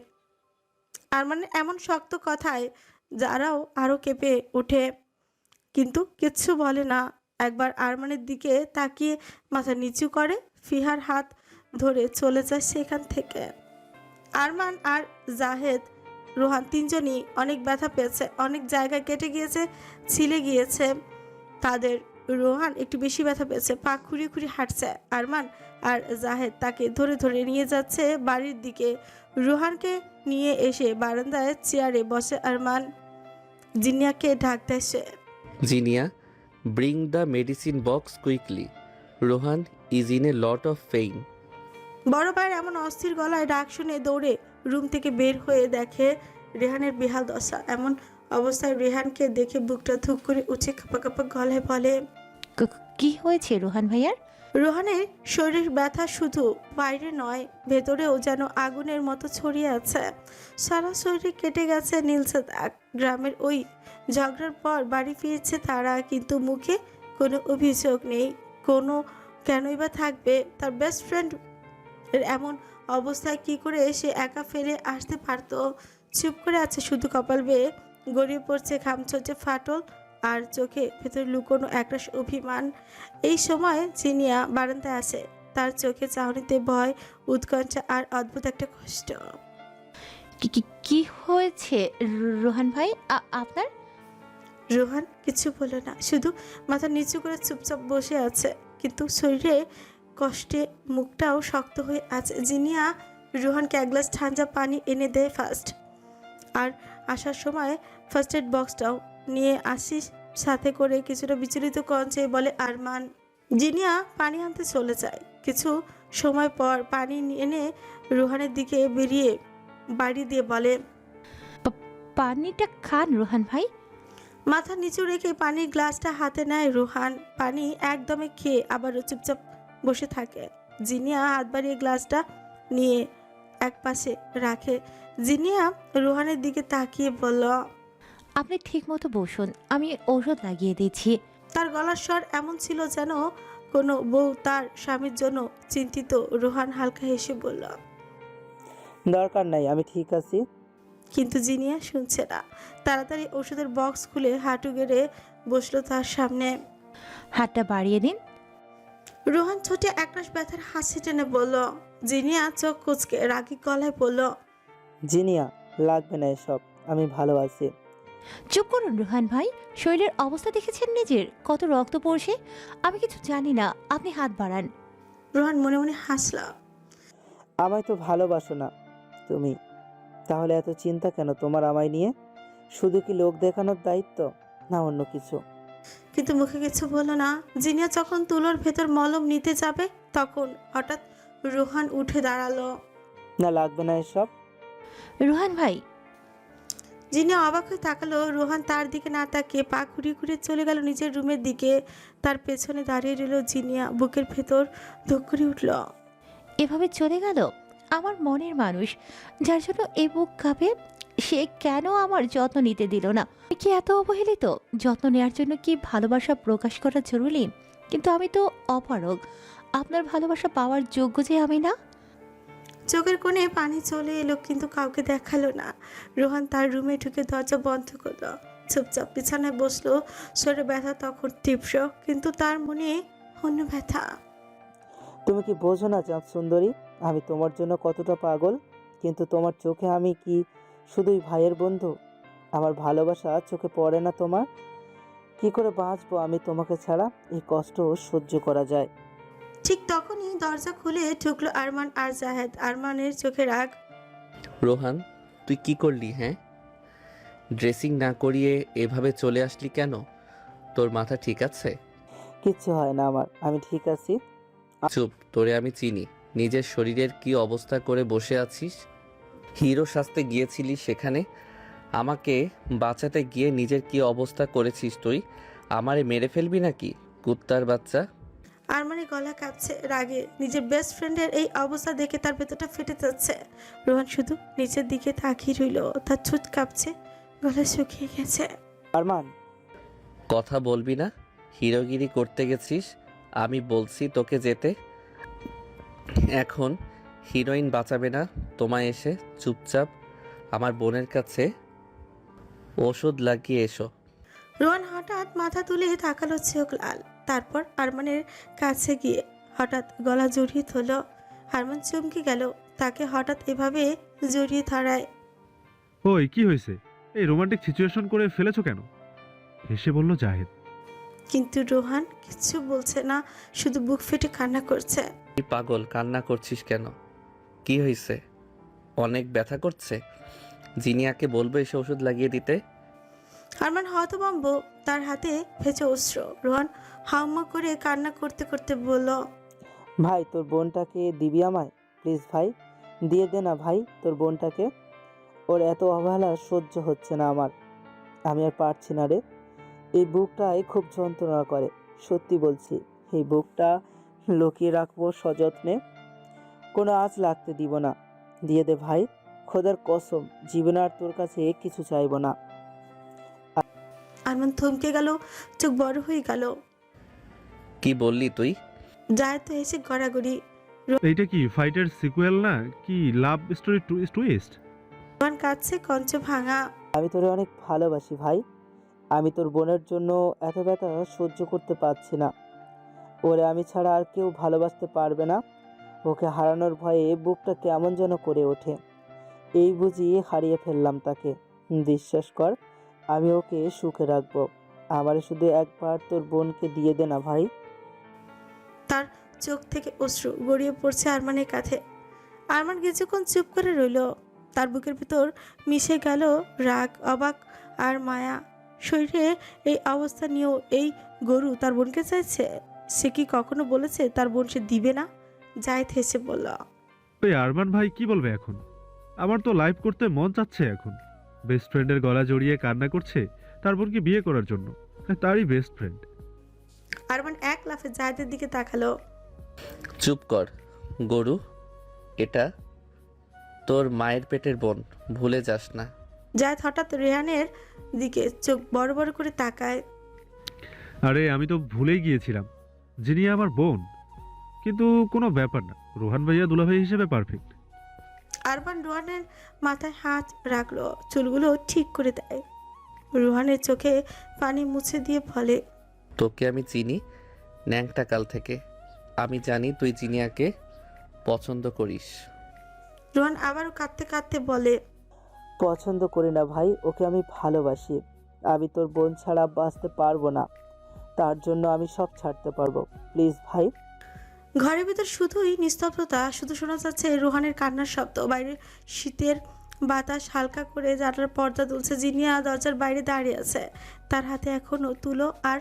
আরমানের এমন শক্ত কথায় যারাও আরো কেঁপে ওঠে, কিন্তু কিচ্ছু বলে না। একবার আরমানের দিকে তাকিয়ে মাথা নিচু করে ফিহার হাত ধরে চলে যায় সেখান থেকে। আরমান আর জাহেদ, রোহান তিনজনই অনেক ব্যথা পেয়েছে, অনেক জায়গায় কেটে গিয়েছে, ছিলে গিয়েছে তাদের। রোহান একটু বেশি ব্যথা পেয়েছে, পা খুঁড়িয়ে খুঁড়িয়ে হাঁটছে। আরমান আর জাহেদ তাকে ধরে ধরে নিয়ে যাচ্ছে বাড়ির দিকে। রোহানকে নিয়ে এসে বারান্দায় চেয়ারে বসে আরমান। জিনিয়াকে ডাক দেয় সে। Zinia, bring the medicine box quickly. Rohan is in a lot of pain. বড় ভাইয়ের এমন অস্থির গলায় ডাক শুনে দৌড়ে রুম থেকে বের হয়ে দেখে রেহানের বেহাল দশা। এমন অবস্থায় রেহানকে দেখে বুকটা ধুক করে উঠে কাঁপা কাঁপা গলায় বলে, কি হয়েছে রোহান ভাইয়ার? রোহানের শরীর ব্যথা শুধু বাইরে নয়, ভেতরেও যেন আগুনের মতো ছড়িয়ে আছে। সারা শরীরে কেটে গেছে নীলসে দাগ। গ্রামের ওই ঝগড়ার পর বাড়ি ফিরেছে তারা, কিন্তু মুখে কোনো অভিযোগ নেই। কেনই বা থাকবে? তার বেস্ট ফ্রেন্ড এমন অবস্থায় কি করে সে একা ফেলে আসতে পারতো? চুপ করে আছে, শুধু কপাল বেয়ে গড়িয়ে পড়ছে ঘাম, চলছে ফাটল আর চোখে ভেতরে লুকোনো একরাশ অভিমান। এই সময় জিনিয়া বারান্দায় আসে। তার চোখে চাহনিতে ভয়, উৎকণ্ঠা আর অদ্ভুত একটা কষ্ট। কি হয়েছে রোহান ভাই আপনার? রোহান কিছু বলে না, শুধু মাথা নিচু করে চুপচাপ বসে আছে, কিন্তু শরীরে কষ্টে মুখটাও শক্ত হয়ে আছে। জিনিয়া রোহানকে এক গ্লাস ঠান্ডা পানি এনে দেয় ফার্স্ট, আর আসার সময় ফার্স্ট এড বক্সটাও নিয়ে আসিস সাথে করে। কিছুটা বিচলিত কঞ্চে বলে আরমান। জিনিয়া পানি আনতে চলে যায়। কিছু সময় পর পানি এনে রোহানের দিকে বেরিয়ে বাড়ি দিয়ে বলে, পানিটা খান রোহান ভাই। মাথা নিচু রেখে পানির গ্লাসটা হাতে নেয় রোহান। পানি একদমে খেয়ে আবারও চুপচাপ বসে থাকে। জিনিয়া হাত বাড়িয়ে গ্লাসটা নিয়ে এক পাশে রাখে। জিনিয়া রোহানের দিকে তাকিয়ে বলল, আপনি ঠিক মতো বসুন, আমি ঔষধ লাগিয়ে দিচ্ছি। তার গলার স্বর এমন ছিল যেন কোনো বউ তার স্বামীর জন্য চিন্তিত। রোহান হালকা হেসে বলল, দরকার নাই, আমি ঠিক আছি। কিন্তু জিনিয়া শুনছে না। তাড়াতাড়ি ওষুধের বক্স খুলে হাঁটু গেড়ে বসলো তার সামনে। হাতটা বাড়িয়ে দিন। রোহান ছোটে একরাশ ব্যথার হাসি টেনে বলল। জিনিয়া চোখ কুচকে রাগী গলায় বলল, জিনিয়া, লাগবে না এসব, আমি ভালো আছি। চুপ করুন রোহান ভাই, শরীরের অবস্থা দেখেছেন নিজের, কত রক্ত পড়ছে। আমি কিছু জানি না, আপনি হাত বাড়ান। রোহান মনে মনে হাসল। আমায় তো ভালোবাসো না তুমি, তাহলে এত চিন্তা কেন তোমার আমায় নিয়ে? শুধু কি লোক দেখানোর দায়িত্ব, না অন্য কিছু? কিন্তু মুখে কিছু বলল না। জিনিয়া যখন তুলোর ভেতর মলম নিতে যাবে তখন হঠাৎ রোহান উঠে দাঁড়ালো। না, লাগবে না এসব। রোহান ভাই। জিনিয়া অবাক হয়ে তাকালো। রোহান তার দিকে না তাকিয়ে পা ঘুরিয়ে ঘুরিয়ে চলে গেল নিজের রুমের দিকে। তার পেছনে দাঁড়িয়ে রইল জিনিয়া। বুকের ভেতর ধুক করে উঠল। এভাবে চলে গেল আমার মনের মানুষ, যার জন্য এই বুক কাঁপে। সে কেন আমার যত্ন নিতে দিল না? কি এত অবহেলিত? যত্ন নেওয়ার জন্য কি ভালোবাসা প্রকাশ করা জরুরি? কিন্তু আমি তো অপারগ। আপনার ভালোবাসা পাওয়ার যোগ্য যে আমি না। চোখের কোণে পানি চলে এলো কিন্তু কাউকে দেখালো না। রোহান তার রুমে ঢুকে দরজা বন্ধ করলো, চুপচাপ বিছানায় বসলো। শরীরে ব্যথা তখন তীব্র, কিন্তু তার মনে অন্য ব্যথা। তুমি কি বোঝো না চাঁদ সুন্দরী, আমি তোমার জন্য কতটা পাগল? কিন্তু তোমার চোখে আমি কি শুধুই ভাইয়ের বন্ধু? আমার ভালোবাসা চোখে পড়ে না তোমার? কি করে বাঁচবো আমি তোমাকে ছাড়া? এই কষ্ট সহ্য করা যায়? ঠিক তখনই দরজা খুলে ঢুকলো আরমান আর জাহেদ। আরমানের চোখে রাগ। রোহান, তুই কি করলি? হ্যাঁ, ড্রেসিং না করিয়ে এভাবে চলে আসলি কেন? তোর মাথা ঠিক আছে? কিচ্ছু হয় না আমার, আমি ঠিক আছি। চুপ, তোরে আমি চিনি। নিজের শরীরের কি অবস্থা করে বসে আছিস। হিরো সাজতে গিয়েছিলি, সেখানে আমাকে বাঁচাতে গিয়ে নিজের কি অবস্থা করেছিস তুই? আমারে মেরে ফেলবি নাকি, কুত্তার বাচ্চা? আরমানের গলা কাঁপছে রাগে। নিজের বেস্ট ফ্রেন্ডের এই অবস্থা দেখে তার ভেতরটা ফেটে যাচ্ছে। রোহান শুধু নিচের দিকে তাকিয়ে রইল। তার ঠোঁট কাঁপছে, গলা শুকিয়ে গেছে। আরমান, কথা বলবি না? হিরোগিরি করতে গেছিস, আমি বলছি তোকে যেতে। এখন হিরোইন বাঁচাবে না তোমায় এসে। চুপচাপ আমার বোনের কাছে ওষুধ লাগিয়ে এসো। রোহান হঠাৎ মাথা তুলে তাকালো, চোখ লাল। তারপর আরমানের কাছে গিয়ে হঠাৎ গলা জড়িয়ে ধরল। আরমান চমকে গেল, তাকে হঠাৎ এভাবে জড়িয়ে ধরায়। ওই কি হয়েছে? এই রোমান্টিক সিচুয়েশন করে ফেলেছো কেন? হেসে বলল জাহেদ। কিন্তু রোহান কিছু বলছে না, শুধু বুক ফেটে কান্না করছে। তুই পাগল, কান্না করছিস কেন? কি হয়েছে? অনেক ব্যথা করছে? জিনিয়াকে বলবো এসে ওষুধ লাগিয়ে দিতে। আরমান হতভম্ব, তার হাতে ভেজে অস্ত্র। রোহান হাউমা করে কান্না করতে করতে বলল, ভাই তোর বোনটাকে দিবি আমায়? প্লিজ ভাই, দিয়ে দে না ভাই তোর বোনটাকে। ওর এত অবহেলা সহ্য হচ্ছে না আমার। আমি আর পারছি না রে। এই বুকটাই খুব যন্ত্রণা করে, সত্যি বলছি। এই বুকটা লুকিয়ে রাখবো সযত্নে, কোনো আঁচ লাগতে দিব না। দিয়ে দে ভাই, খোদার কসম, জীবনে আর তোর কাছে কিছু চাইবো না। আরমান থমকে গেল, চোখ বড় হয়ে গেল। কি বললি তুই? যায় তো এসে গড়াগড়ি। এইটা কি ফাইটের সিকুয়েল না কি লাভ স্টোরি টুইস্ট? রোহান কাঁদছে, কঞ্চ ভাঙা। আমি তোরে অনেক ভালোবাসি ভাই। আমি তোর বোনের জন্য এত ব্যথা সহ্য করতে পারছি না। ওরে আমি ছাড়া আর কেউ ভালোবাসতে পারবে না। ওকে হারানোর ভয়ে বুকটা কেমন যেন করে ওঠে। এই বুঝি হারিয়ে ফেললাম তাকে। বিশ্বাস কর, আমি ওকে সুখে রাখবো। আমারে শুধু একবার তোর বোনকে দিয়ে দে না ভাই। তার চোখ থেকে অশ্রু গড়িয়ে পড়ছে আরমানের কাঁধে। আরমান কিছুক্ষণ চুপ করে রইল। তার বুকের ভিতর মিশে গেল রাগ, অবাক আর মায়া। শরীরে এই অবস্থা নিয়েও এই গরু তার বোনকে চাইছে। সে কি কখনো বলেছে তার বোন সে দিবে না? জায়েদ হেসে বলল, ওই আরমান ভাই কি বলবে এখন? আমার তো লাইভ করতে মন চাচ্ছে এখন। বেস্ট ফ্রেন্ডের গলা জড়িয়ে কান্না করছে তার বোনকে বিয়ে করার জন্য, তারই বেস্ট ফ্রেন্ড। আরমান এক লাফে জায়েদের দিকে তাকালো। চুপ কর গরু, এটা তোর মায়ের পেটের বোন, ভুলে যাস না। জায়েদ হঠাৎ রেহানের দিকে চোখ বড় বড় করে তাকায়। আরে আমি তো ভুলেই গিয়েছিলাম, যিনি আমার বোন। কিন্তু কোনো ব্যাপার না, রোহান ভাইয়া দুলাভাই হিসেবে পারফেক্ট। আরমান রোহানের মাথায় হাত রাখলো, চুলগুলো ঠিক করে দেয়। রোহানের চোখে পানি মুছে দিয়ে বলে, তোকে আমি চিনি ন্যাংটা কাল থেকে। আমি জানি তুই জিনিয়াকে পছন্দ করিস। রোহান আবারও কাঁদতে কাঁদতে বলে, পছন্দ করি না ভাই, ওকে আমি ভালোবাসি। আমি তোর বোন ছাড়া বাঁচতে পারবো না। তার জন্য আমি সব ছাড়তে পারবো। প্লিজ ভাই। ঘরের ভিতর শুধুই নিস্তব্ধতা, শুধু শোনা যাচ্ছে রোহানের কান্নার শব্দ। বাইরে শীতের বাতাস হালকা করে জানালার পর্দা দুলছে। জিনিয়া দরজার বাইরে দাঁড়িয়ে আছে, তার হাতে এখনো তুলো আর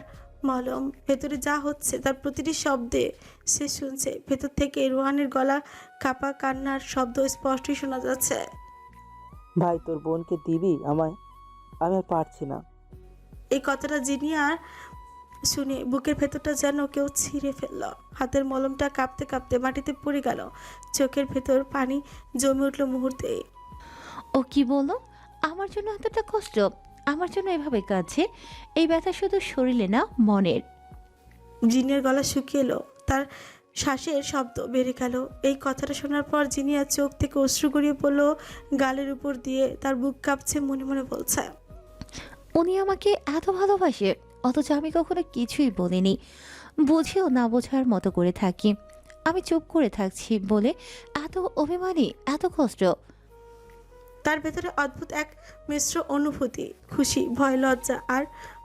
মলম। ভেতরে যা হচ্ছে তার প্রতিটি শব্দে সে শুনছে। ভেতর থেকে রোহানের গলা কাপা কান্নার শব্দ স্পষ্টই শোনা যাচ্ছে। ভাই তোর বোনকে দিবি আমায়? আমি আর পারছি না। এই কথাটা জিনিয়ার শুনে বুকের ভেতরটা যেন কেউ ছিঁড়ে ফেলল। হাতের মলমটা কাঁপতে কাঁপতে মাটিতে পড়ে গেল। চোখের ভেতর পানি জমে উঠল মুহূর্তে। ও কি বলো? আমার জন্য এতটা কষ্ট, আমার জন্য এভাবে কাঁদছে। এই ব্যথা শুধু শরীরে না, মনের। জিনের গলা শুকিয়ে এলো, তার শ্বাসের শব্দ বেড়ে গেল। এই কথাটা শোনার পর জিনিয়ার চোখ থেকে অশ্রু গড়িয়ে পড়ল গালের উপর দিয়ে। তার বুক কাঁপছে, মনে মনে বলছে, উনি আমাকে এত ভালোবাসে, অথচ আমি কখনো কিছুই বলিনি। বুঝেও না বোঝার মতো করে থাকি। আমি চুপ করে থাকছি বলে এত অভিমানী, এত কষ্ট। তার ভেতরে অদ্ভুত এক মিশ্র অনুভূতি, খুশি, ভয়, লজ্জা আর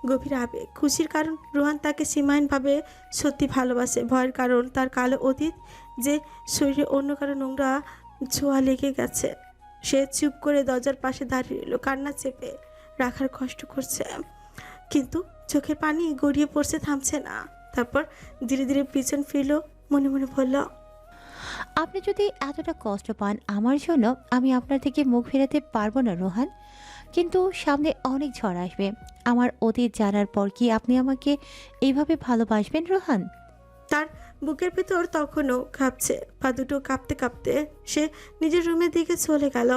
গভীর আবেগ। খুশির কারণ রোহান তাকে সীমাহীনভাবে সত্যি ভালোবাসে। ভয়ের কারণ তার কালো অতীত, যে শরীরে অন্য কারো নোংরা ছোঁয়া লেগে গেছে। সে চুপ করে দরজার পাশে দাঁড়িয়ে রইল, কান্না চেপে রাখার কষ্ট করছে, কিন্তু চোখের পানি গড়িয়ে পড়ছে, থামছে না। তারপর ধীরে ধীরে পিছন ফিরল, মনে মনে বলল, আপনি যদি এতটা কষ্ট পান আমার জন্য, আমি আপনার থেকে মুখ ফেরাতে পারবো না রোহান। কিন্তু সামনে অনেক ঝড় আসবে। আমার অতীত জানার পর কি আপনি আমাকে এইভাবে ভালোবাসবেন রোহান? তার বুকের ভিতর তখনও কাঁপছে। পা দুটো কাঁপতে কাঁপতে সে নিজের রুমের দিকে চলে গেল।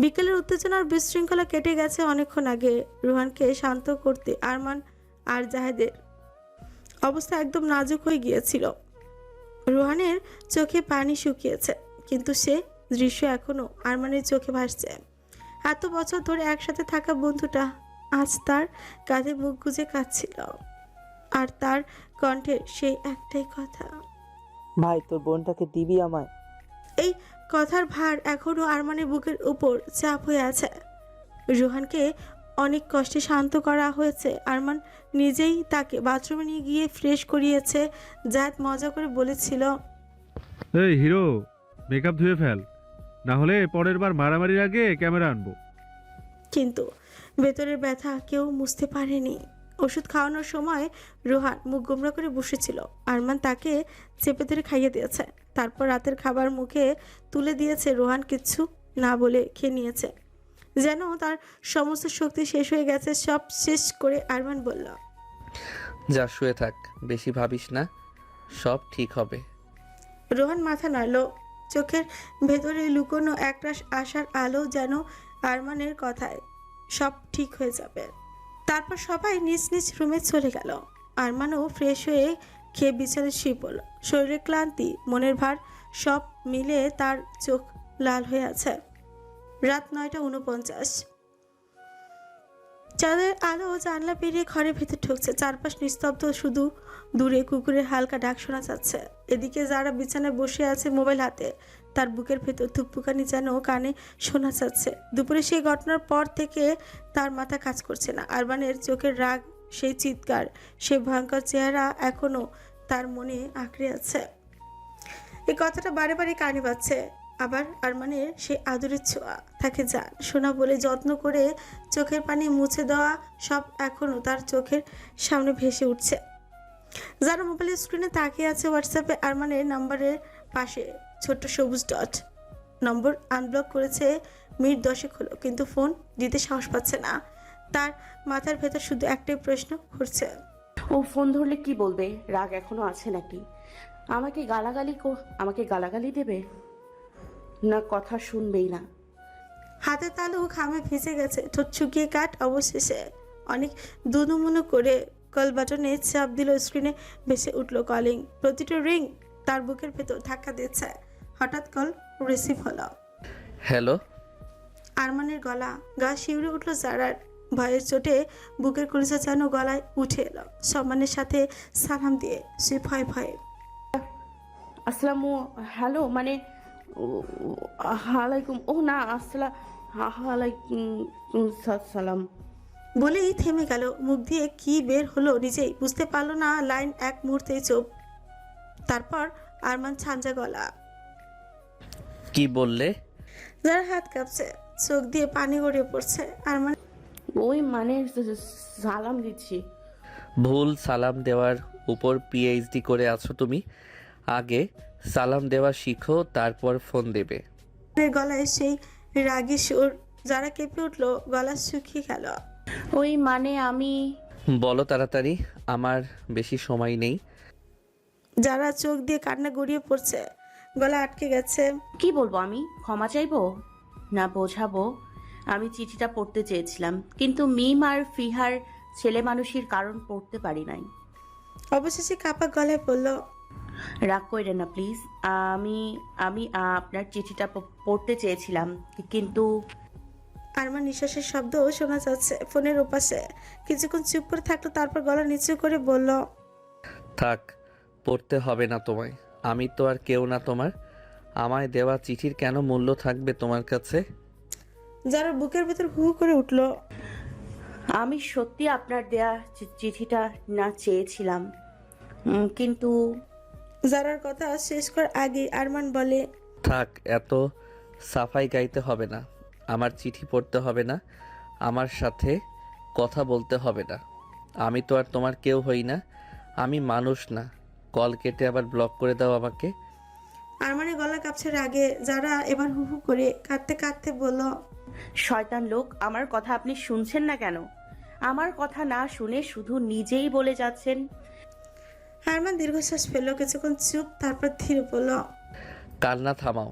বিকেলের উত্তেজনার বিশৃঙ্খলা কেটে গেছে অনেকক্ষণ আগে। রোহানকে শান্ত করতে আরমান আর জাহেদের অবস্থা একদম নাজুক হয়ে গিয়েছিল। রোহানের চোখে পানি শুকিয়েছে, কিন্তু সে দৃশ্য এখনো আরমানের চোখে ভাসছে। এত বছর ধরে একসাথে থাকা বন্ধুটা আজ তার কাঁধে মুখ গুজে কাঁদছিল, আর তার কণ্ঠে সেই একটাই কথা, ভাই তোর বোনটাকে দিবি আমায়? এই কথার ভার এখনো আরমানের বুকের উপর চাপ হয়ে আছে। রোহানকে অনেক কষ্টে শান্ত করা হয়েছে। আরমান নিজেই তাকে বাথরুমে নিয়ে গিয়ে ফ্রেশ করিয়েছে। জায়েদ মজা করে বলেছিল, এই হিরো, মেকআপ ধুয়ে ফেল, না হলে পরের বার মারামারির আগে ক্যামেরা আনবো। কিন্তু ভেতরের ব্যথা কেউ মুছতে পারেনি। ওষুধ খাওয়ানোর সময় রোহান মুখ গোমরা করে বসেছিল। আরমান তাকে চেপে ধরে খাইয়ে দিয়েছে। তারপর রাতের খাবার মুখে তুলে দিয়েছে। রোহান কিচ্ছু না বলে খেয়ে নিয়েছে, যেন তার সমস্ত শক্তি শেষ হয়ে গেছে। সব শেষ করে আরমান বলল, যা শুয়ে থাক, বেশি ভাবিস না, সব ঠিক হবে। রোহান মাথা নাড়ল। চোখের ভেতরে লুকোনো একরাশ আশার আলো, যেন আরমানের কথায় সব ঠিক হয়ে যাবে। তারপর সবাই নিজ নিজ রুমে চলে গেল। আরমানও ফ্রেশ হয়ে খেয়ে বিছানায় শুয়ে পড়ল। শরীরের ক্লান্তি, মনের ভার সব মিলে তার চোখ লাল হয়ে আছে। রাত 9:49। চাঁদের আলো জানলা পেরিয়ে ঘরের ভেতর ঢুকছে। চারপাশ নিস্তব্ধ, শুধু দূরে কুকুরের হালকা ডাক শোনা যাচ্ছে। এদিকে যারা বিছানায় বসে আছে মোবাইল হাতে, তার বুকের ভেতর ধুকপুকানি যেন কানে শোনা যাচ্ছে। দুপুরে সেই ঘটনার পর থেকে তার মাথা কাজ করছে না। আরমানের চোখের রাগ, সেই চিৎকার, সেই ভয়ঙ্কর চেহারা এখনো তার মনে আঁকড়ে আছে। এই কথাটা বারে বারে কানে বাজছে। আবার আরমানের সেই আদরের ছোঁয়া, তাকে জান শোনা বলে যত্ন করে চোখের পানি মুছে দেওয়া, সব এখনো তার চোখের সামনে ভেসে উঠছে। যারা মোবাইলের স্ক্রিনে তাকিয়ে আছে, হোয়াটসঅ্যাপে আরমানের নাম্বারের পাশে ছোট্ট সবুজ ডট। নম্বর আনব্লক করেছে, মিনিট 10 হলো, কিন্তু ফোন দিতে সাহস পাচ্ছে না। তার মাথার ভেতর শুধু একটাই প্রশ্ন ঘুরছে, ও ফোন ধরলে কি বলবে? রাগ এখনো আছে নাকি? আমাকে গালাগালি দেবে, না কথা শুনবেই না? হাতে তালু ঘামে ভিজে গেছে, ঠোঁট শুকিয়ে কাট। অবশেষে অনেক দুনুমুনু করে কল বাটনে চাপ দিল। স্ক্রিনে ভেসে উঠলো কলিং। প্রতিটা রিং তার বুকের ভেতর ধাক্কা দিচ্ছে। হঠাৎ কল রিসিভ হলো। হ্যালো। আরমানের গলা, গা শিউরে উঠলো জারার। ভয়ের চোটে বুকের কলিজা যেন গলায় উঠে এলো। সম্মানের সাথে সালাম দিয়ে সে ভয়ে ভয়ে, আসসালামু, হ্যালো, মানে আলাইকুম। ও না, আলাইকুম সালাম বলেই থেমে গেল। মুখ দিয়ে কি বের হলো নিজেই বুঝতে পারলো না। লাইন এক মুহূর্তেই চুপ। তারপর আরমান ছাঞ্জা গলা, কি বললে? যার হাত কাঁপছে, চোখ দিয়ে পানি গড়িয়ে পড়ছে। আরমান ওই মানে সালাম দিচ্ছি। ভুল সালাম দেওয়ার উপর পিএইচডি করে আছো তুমি। আগে সালাম দেওয়া শিখো, তারপর ফোন দেবে। গলায় সেই রাগী সুর। যারা কেঁপে উঠলো, গলা শুকিয়ে গেল। ওই মানে আমি, বলো তাড়াতাড়ি, আমার বেশি সময় নেই। যারা চোখ দিয়ে কান্না গড়িয়ে পড়ছে, গলা আটকে গেছে। কি বলবো আমি? ক্ষমা চাইবো না বোঝাবো? আমি চিঠিটা পড়তে চেয়েছিলাম, কিন্তু মিম আর ফিহার ছেলে মানুষের কারণ পড়তে পারি নাই। অবশেষে কাপা গলায় বলল, রাগ কইরেন না প্লিজ। আমি আমি আপনার চিঠিটা পড়তে চেয়েছিলাম, কিন্তু আরমান নিঃশ্বাসের শব্দও শোনা যাচ্ছে ফোনের ওপাশে। কিছুক্ষণ চুপ করে থাকলো, তারপর গলা নিচু করে বলল, থাক, পড়তে হবে না তোমায়। আমি তো আর কেউ না তোমার। আমায় দেওয়া চিঠির কেন মূল্য থাকবে তোমার কাছে? যারা বুকের ভেতর হু হু করে উঠল। আমি সত্যি আপনার দেয়া চিঠিটা না চেয়েছিলাম, কিন্তু যারার কথা শেষ করার আগে আরমান বলে, থাক, এত সাফাই গাইতে হবে না। আমার চিঠি পড়তে হবে না, আমার সাথে কথা বলতে হবে না। আমি তো আর তোমার কেউ হই না। আমি মানুষ না। কল কেটে আবার ব্লক করে দাও আমাকে। আরমানের গলা কাঁপছে রাগে। যারা এবার হু হু করে কাঁদতে কাঁদতে বলল, শয়তান লোক, আমার কথা আপনি শুনছেন না কেন? আমার কথা না শুনে শুধু নিজেই বলে যাচ্ছেন। আরমান দীর্ঘশ্বাস ফেলল, কিছুক্ষণ চুপ, তারপর ধীরে বলল, কান্না থামাও।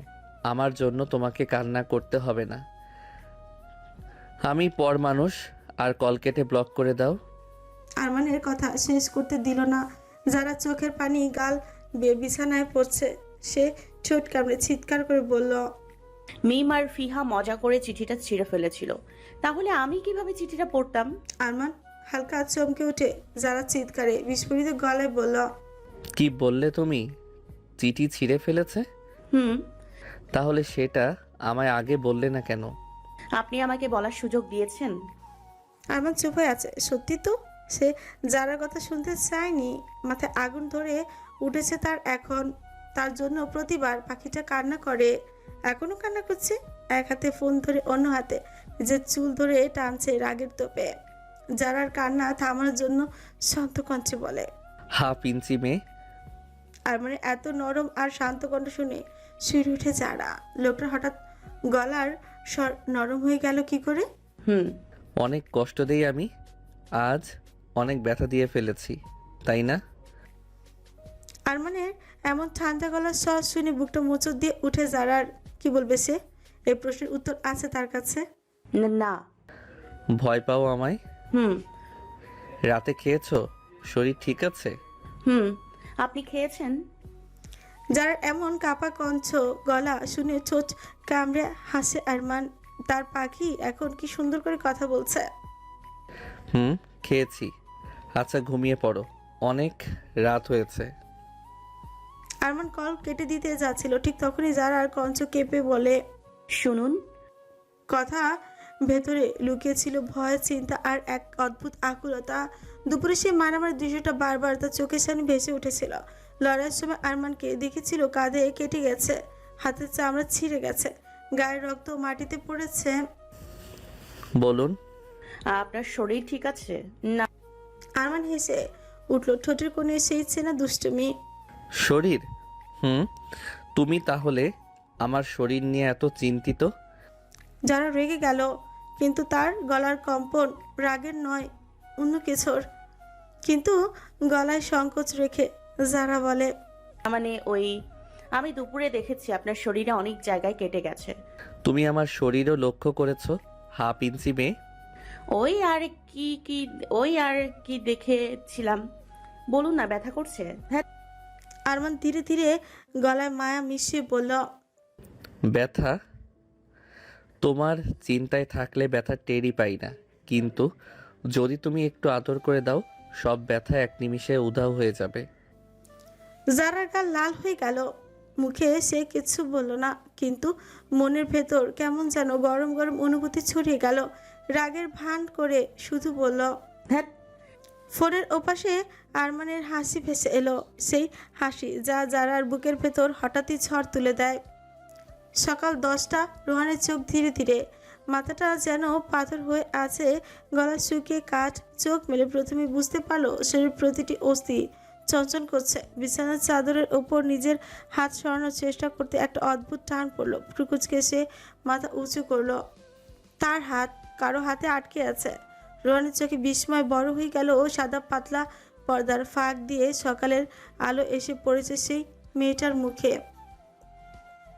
আমার জন্য তোমাকে কান্না করতে হবে না। আমি পর মানুষ। আর কল কেটে ব্লক করে দাও। আরমানের কথা শেষ করতে দিল না। যারা চোখের পানি গাল বেয়ে বিছানায় পড়ছে। সে ঠোঁট কামড়ে চিৎকার করে বলল, মিম আর ফিহা মজা করে চিঠিটা ছিঁড়ে ফেলেছিল, তাহলে আমি কিভাবে চিঠিটা পড়তাম? আরমান হালকা চমকে উঠে যারা চিৎকারে বিস্ফোরিত গলায় বলল, কি বললে তুমি? চিঠি ছিঁড়ে ফেলেছে? হুম। তাহলে সেটা আমায় আগে বললে না কেন? আপনি আমাকে বলার সুযোগ দিয়েছেন। আরমান চুপ হয়ে আছে। সত্যি তো সে যারা কথা শুনতে চায়নি। মাথায় আগুন ধরে উঠেছে তার এখন। তার জন্য প্রতিবার পাখিটা কান্না করে, এখনো কান্না করছে। এক হাতে ফোন ধরে অন্য হাতে নিজের চুল ধরে টানছে রাগের তোপে। যারার কান্না থামানোর জন্য শান্ত কণ্ঠে বলে, হাফ ইঞ্চি মেয়ে। আর মানে এত নরম আর শান্ত কণ্ঠ শুনে শিউরে উঠে যারা। লোকটা হঠাৎ গলার স্বর নরম হয়ে গেল কি করে? হুম। অনেক কষ্ট দেই আমি। আজ অনেক ব্যথা দিয়ে ফেলেছি, তাই না? আরমানের এমন ঠান্ডা গলার স্বর শুনে বুকটা মোচড় দিয়ে উঠে যারার। কি বলবে সে? এই প্রশ্নের উত্তর আছে তার কাছে। না। ভয় পাও আমায়? হুম। রাতে খেয়েছো? শরীর ঠিক আছে? হুম। আপনি খেয়েছেন? যার এমন কাপা কণ্ঠ গলা শুনে ঠোঁট কামড়ে হাসে আরমান। তার পাখি এখন কি সুন্দর করে কথা বলছে। খেয়েছি। আচ্ছা, ঘুমিয়ে পড়ো, অনেক রাত হয়েছে। আরমান কল কেটে দিতে যাচ্ছিল, ঠিক তখনই যারার কণ্ঠ কেঁপে বলে, শুনুন। কথা ভেতরে লুকিয়েছিল ভয়, চিন্তা আর এক অদ্ভুত আকুলতা। দুপুরে সে মারামারি দৃশ্যটা বারবার তার চোখের সামনে ভেসে উঠেছিল। লড়াইয়ের সময় আরমানকে দেখেছিল কাঁধে কেটে গেছে, হাতের চামড়া ছিঁড়ে গেছে, গায়ের রক্ত মাটিতে পড়েছে। বলুন। আপনার শরীর ঠিক আছে? না। আরমান হেসে উঠল, ঠোঁটের কোণে সেই চেনা দুষ্টুমি। শরীর? তুমি তাহলে আমার শরীর নিয়ে এত চিন্তিত? যারা রেগে গেল, কিন্তু তার গলার কম্পন রাগের নয়, অন্য কিছুর। কিন্তু গলায় সংকোচ রেখে যারা বলে, মানে আমি দুপুরে দেখেছি আপনার শরীরে অনেক জায়গায় কেটে গেছে। তুমি আমার শরীরও লক্ষ্য করেছো? হাফ ইঞ্চি মেয়ে। ওই আর কি দেখেছিলাম। বলুন না, ব্যথা করছে? হ্যাঁ। আরমান ধীরে ধীরে গলায় মায়া মিশিয়ে বলল, ব্যথা? তোমার চিন্তায় থাকলে ব্যথা টেরই পাই না, কিন্তু যদি তুমি একটু আদর করে দাও, সব ব্যথা এক নিমিষে উধাও হয়ে যাবে। যারার গাল লাল হয়ে গেল। মুখে সে কিছু বলল না, কিন্তু মনের ভেতর কেমন যেন গরম গরম অনুভূতি ছড়িয়ে গেল। রাগের ভান করে শুধু বলল, হ্যাঁ। ফোনের ওপাশে আরমানের হাসি ভেসে এলো, সেই হাসি যা যারার বুকের ভেতর হঠাৎই ঝড় তুলে দেয়। সকাল 10টা। রোহানের চোখ ধীরে ধীরে, মাথাটা যেন পাথর হয়ে আছে, গলা শুকিয়ে কাঠ। চোখ মেলে প্রথমে বুঝতে পারলো শরীর প্রতিটি অস্থি চঞ্চল করছে। বিছানার চাদরের ওপর নিজের হাত সরানোর চেষ্টা করতে একটা অদ্ভুত টান পড়লো। প্রকুচকে সে মাথা উঁচু করলো, তার হাত কারো হাতে আটকে আছে। রোহানের চোখে বিস্ময় বড় হয়ে গেল। ও সাদা পাতলা পর্দার ফাঁক দিয়ে সকালের আলো এসে পড়েছে সেই মেয়েটার মুখে।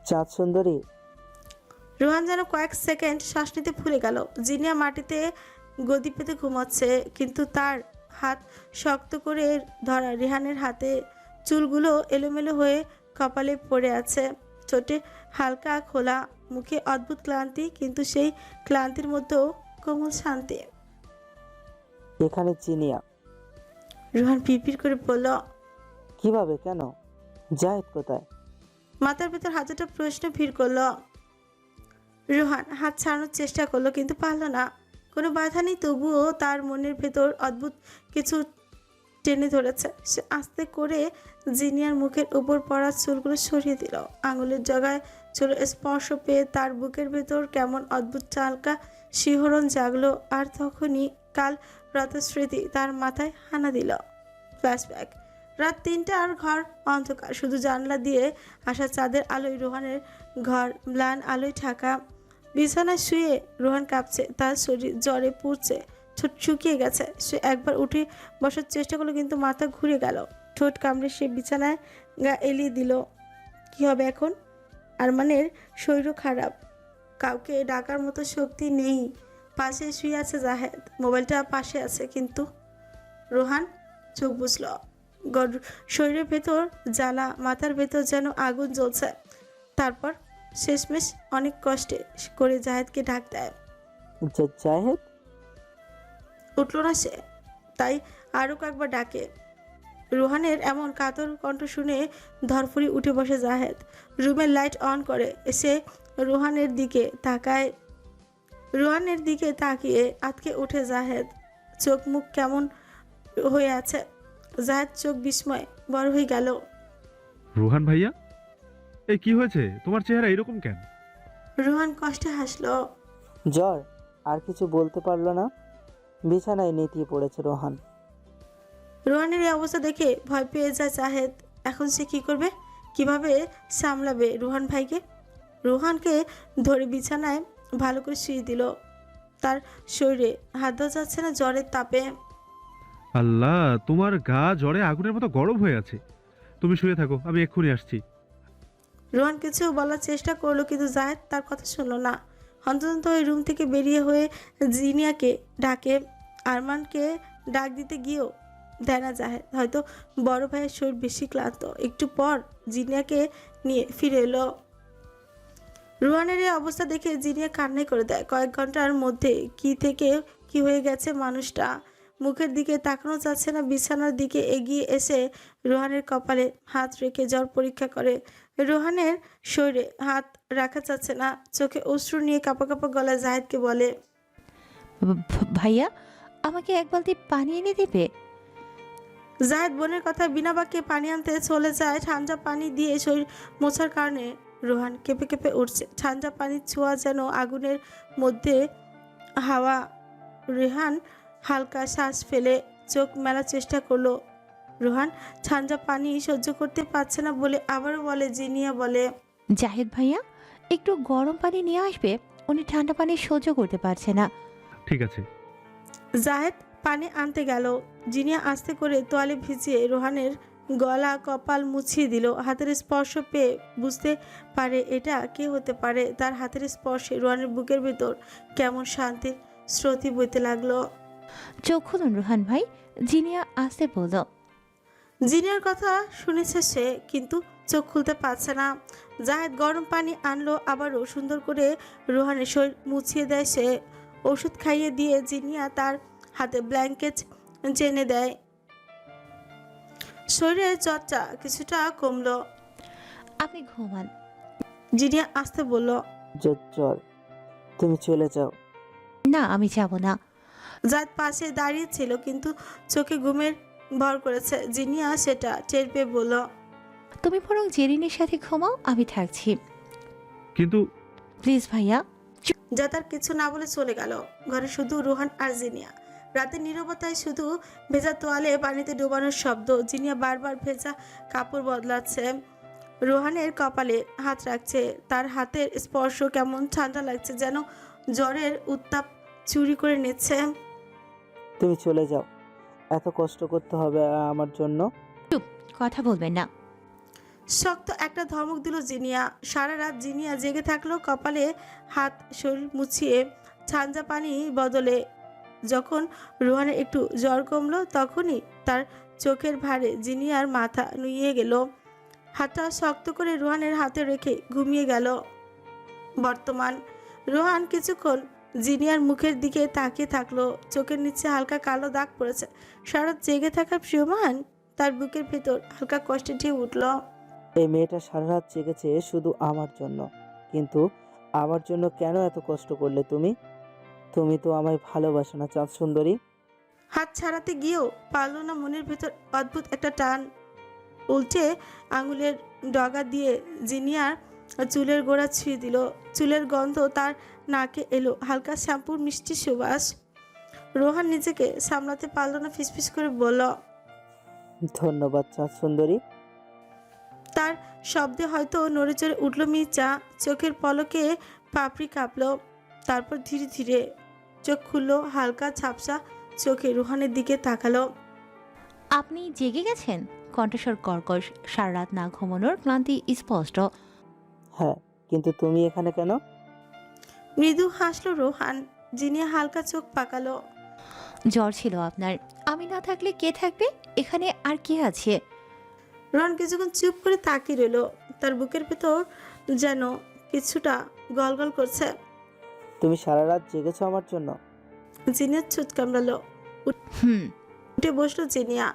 চাঁদ সুন্দরী। রোহান যেন কয়েক সেকেন্ড শ্বাস নিতে ভুলে গেল। জিনিয়া মাটিতে গদি পেতে ঘুমাচ্ছে, কিন্তু তার হাত শক্ত করে ধরা রেহানের হাতে চুলগুলো এলোমেলো হয়ে কপালে পড়ে আছে, ঠোঁটে হালকা খোলা, মুখে অদ্ভুত ক্লান্তি, কিন্তু সেই ক্লান্তির মধ্যেও কোমল শান্তি। এখানে চিনিয়া। রোহান পিপির করে বলল। কিভাবে, কেন? জাহিদ কোথায়? মাথার ভেতর হাজারটা প্রশ্ন ভিড় করলো। রোহান হাত ছাড়ানোর চেষ্টা করলো, কিন্তু পারল না। কোনো বাধা নেই, তবুও তার মনের ভেতর অদ্ভুত কিছু টেনে ধরেছে। সে আস্তে করে জিনিয়ার মুখের উপর পড়া চুলগুলো সরিয়ে দিল। আঙুলের জগায় চুল স্পর্শ পেয়ে তার বুকের ভেতর কেমন অদ্ভুত চালকা শিহরণ জাগলো। আর তখনই কাল রাতের স্মৃতি তার মাথায় হানা দিল। ফ্ল্যাশব্যাক। রাত ৩টা আর ঘর অন্ধকার, শুধু জানলা দিয়ে আসা চাঁদের আলোয় রোহানের ঘর ম্লান আলোয় ঢাকা। বিছানায় শুয়ে রোহান কাঁপছে, তার শরীর জ্বরে পুড়ছে, ঠোঁট শুকিয়ে গেছে। সে একবার উঠে বসার চেষ্টা করলো, কিন্তু মাথা ঘুরে গেল। ঠোঁট কামড়ে সে বিছানায় গা এলিয়ে দিল। কি হবে এখন? আরমানের শরীরও খারাপ, কাউকে ডাকার মতো শক্তি নেই। পাশে শুয়ে আছে জাহেদ, মোবাইলটা পাশে আছে, কিন্তু রোহান চোখ বুঝল। শরীরের ভেতর জ্বালা, মাথার ভেতর যেন আগুন জ্বলছে। তারপর শেষমেশ অনেক কষ্টে করে জাহেদকে ডাক দেয়। জাহিদ? উঠল না সে, তাই আরও কয়েকবার ডাকে। রোহানের এমন কাতর কণ্ঠ শুনে ধরফড়ি উঠে বসে জাহেদ। রুমের লাইট অন করে এসে রোহানের দিকে তাকিয়ে আটকে ওঠে জাহেদ। চোখ মুখ কেমন হয়ে আছে। জাহেদ চোখ বিস্ময় বড় হয়ে গেল। রোহান ভাইয়া, এই কি হয়েছে? তোমার চেহারা এরকম কেন? রোহান কষ্টে হাসলো। জ্বর। আর কিছু বলতে পারলো না। বিছানায় নেতিয়ে পড়েছে রোহান। রোহানের এই অবস্থা দেখে ভয় পেয়ে যায় জাহেদ। এখন সে কি করবে? কিভাবে সামলাবে রোহান ভাইকে? রোহানকে ধরে বিছানায় ভালো করে শুয়ে দিল। তার শরীরে হাত দেওয়া যাচ্ছে না জ্বরের তাপে। আল্লাহ, তোমার গা জ্বরে আগুনের মতো গরম হয়ে আছে। তুমি শুয়ে থাকো, আমি এক্ষুনি আসছি। রোহান কিছু বলার চেষ্টা করলো, কিন্তু জাহেদ তার কথা শুনলো না। হন্তদন্ত ওই রুম থেকে বেরিয়ে হয়ে জিনিয়াকে ডাকে। আরমানকে ডাক দিতে গিয়েও দেয় না জাহেদ। হয়তো বড় ভাইয়ের শরীর বেশি ক্লান্ত। একটু পর জিনিয়াকে নিয়ে ফিরে এলো। রোহানের এই অবস্থা দেখে জিনিয়া কান্নাই করে দেয়। কয়েক ঘন্টার মধ্যে কি থেকে কি হয়ে গেছে মানুষটা। মুখের দিকে তাকানো যাচ্ছে না। বিছানার দিকে এগিয়ে এসে রোহানের কপালে হাত রেখে জ্বর পরীক্ষা করে। রোহানের শরীরে হাত রাখা যাচ্ছে না। চোখে অশ্রু নিয়ে কাঁপা কাঁপা গলায় জাহেদকে বলে, ভাইয়া, আমাকে এক বালতি পানি এনে দেবে? জাহেদ বোনের কথা বিনা বাক্যে পানি আনতে চলে যায়। ঠান্ডা পানি দিয়ে শরীর মোছার কারণে রোহান কেঁপে কেঁপে উঠছে। ঠান্ডা পানির ছোঁয়া যেন আগুনের মধ্যে হাওয়া। রেহান হালকা শ্বাস ফেলে চোখ মেলার চেষ্টা করলো। রোহান ঠান্ডা পানি সহ্য করতে পারছে না বলে আবারও বলে। জিনিয়া বলে, জাহেদ ভাইয়া, একটু গরম পানি নিয়ে আসবে? উনি ঠান্ডা পানি সহ্য করতে পারছে না। ঠিক আছে। জাহেদ পানি আনতে গেল। জিনিয়া আস্তে করে তোয়ালে ভিজিয়ে রোহানের গলা কপাল মুছিয়ে দিল। হাতের স্পর্শ পেয়ে বুঝতে পারে এটা কে হতে পারে। তার হাতের স্পর্শে রোহানের বুকের ভেতর কেমন শান্তির স্রোতি বইতে লাগলো। চোখ খুলুন রোহান ভাই, জিনিয়া আসতে বলল। জিনিয়ার কথা শুনেছে সে, কিন্তু চোখ খুলতে পারছে না। জাহেদ গরম পানি আনলো, আবারও সুন্দর করে রোহানের শরীর মুছিয়ে দেয় সে। ওষুধ খাইয়ে দিয়ে জিনিয়া তার হাতে ব্ল্যাঙ্কেট টেনে দেয়। শরীরের জ্বরটা কিছুটা কমলো। আপনি ঘুমান। জিনিয়া আসতে বলল, জ্বর। তুমি চলে যাও। না, আমি যাব না। জাহেদ পাশে দাঁড়িয়ে ছিল, কিন্তু চোখে ঘুমের ভর করেছে। জিনিয়া সেটা টের পেয়ে বলল, তুমি বরং জেরিনের সাথে ঘুমাও, আমি থাকছি। কিন্তু প্লিজ ভাইয়া। যা তার কিছু না বলে চলে গেল। ঘরে শুধু রোহান আর জিনিয়া। রাতের নীরবতায় শুধু ভেজা তোয়ালে পানিতে ডোবানোর শব্দ। জিনিয়া বারবার ভেজা কাপড় বদলাচ্ছে, রোহানের কপালে হাত রাখছে। তার হাতের স্পর্শ কেমন ঠান্ডা লাগছে, যেন জ্বরের উত্তাপ চুরি করে নিচ্ছে। তুমি চলে যাও। এত কষ্ট করতে হবে আমার জন্য? কথা বলবেন না। শক্ত একটা ধমক দিল জিনিয়া। সারা রাত জিনিয়া জেগে থাকলো, কপালে হাত, শরীর মুছিয়ে ঠান্ডা পানি বদলে। যখন রোহানের একটু জ্বর কমলো, তখনই তার চোখের ভারে জিনিয়ার মাথা নুয়ে গেল। হাতটা শক্ত করে রোহানের হাতে রেখে ঘুমিয়ে গেল। বর্তমান রোহান কিছুক্ষণ জিনিয়ার মুখের দিকে তাকিয়ে থাকলো। চোখের নিচে হালকা কালো দাগ পড়েছে। সারা জেগে থাকা প্রিয়মান তার বুকের ভেতর হালকা কষ্টে ঢেউ উঠল। এই মেয়েটা সারা রাত জেগেছে শুধু আমার জন্য, কিন্তু আমার জন্য কেন এত কষ্ট করলে তুমি? তুমি তো আমায় ভালোবাসো না চাঁদ সুন্দরী? হাত ছাড়াতে গিয়েও পারল না। মনের ভেতর অদ্ভুত একটা টান। উল্টে আঙুলের ডগা দিয়ে জিনিয়ার চুলের গোড়া ছুঁয়ে দিল। চুলের গন্ধ তার নাকে এলো, হালকা শ্যাম্পুর মিষ্টি সুবাস। রোহান নিজেকে সামলাতে পারল না, ফিসফিস করে বলল। ধন্যবাদ চাঁদ সুন্দরী। তার শব্দে হয়তো নড়ে চড়ে উঠল মির্জা। চোখের পলকে পাপড়ি কাঁপল। তারপর ধীরে ধীরে চোখ খুলল, হালকা ঝাপসা চোখে রোহানের দিকে তাকালো। আপনি জেগে গেছেন? কণ্ঠস্বর কর্কশ, সারা রাত না ঘুমানোর ক্লান্তি স্পষ্ট। হ্যাঁ, কিন্তু তুমি এখানে কেন? মৃদু হাসলো রোহান। জিনিয়া হালকা চোখ পাকালো। জ্বর ছিল আপনার, আমি না থাকলে কে থাকবে এখানে? আর কে আছে? রোহান কিছুক্ষণ চুপ করে তাকিয়ে রইল। তার বুকের ভেতর যেন কিছুটা গলগল করছে। তুমি সারা রাত জেগেছো আমার জন্য? জিনিয়ার ছুট কামড়ালো। হুম। উঠে বসলো জিনিয়া।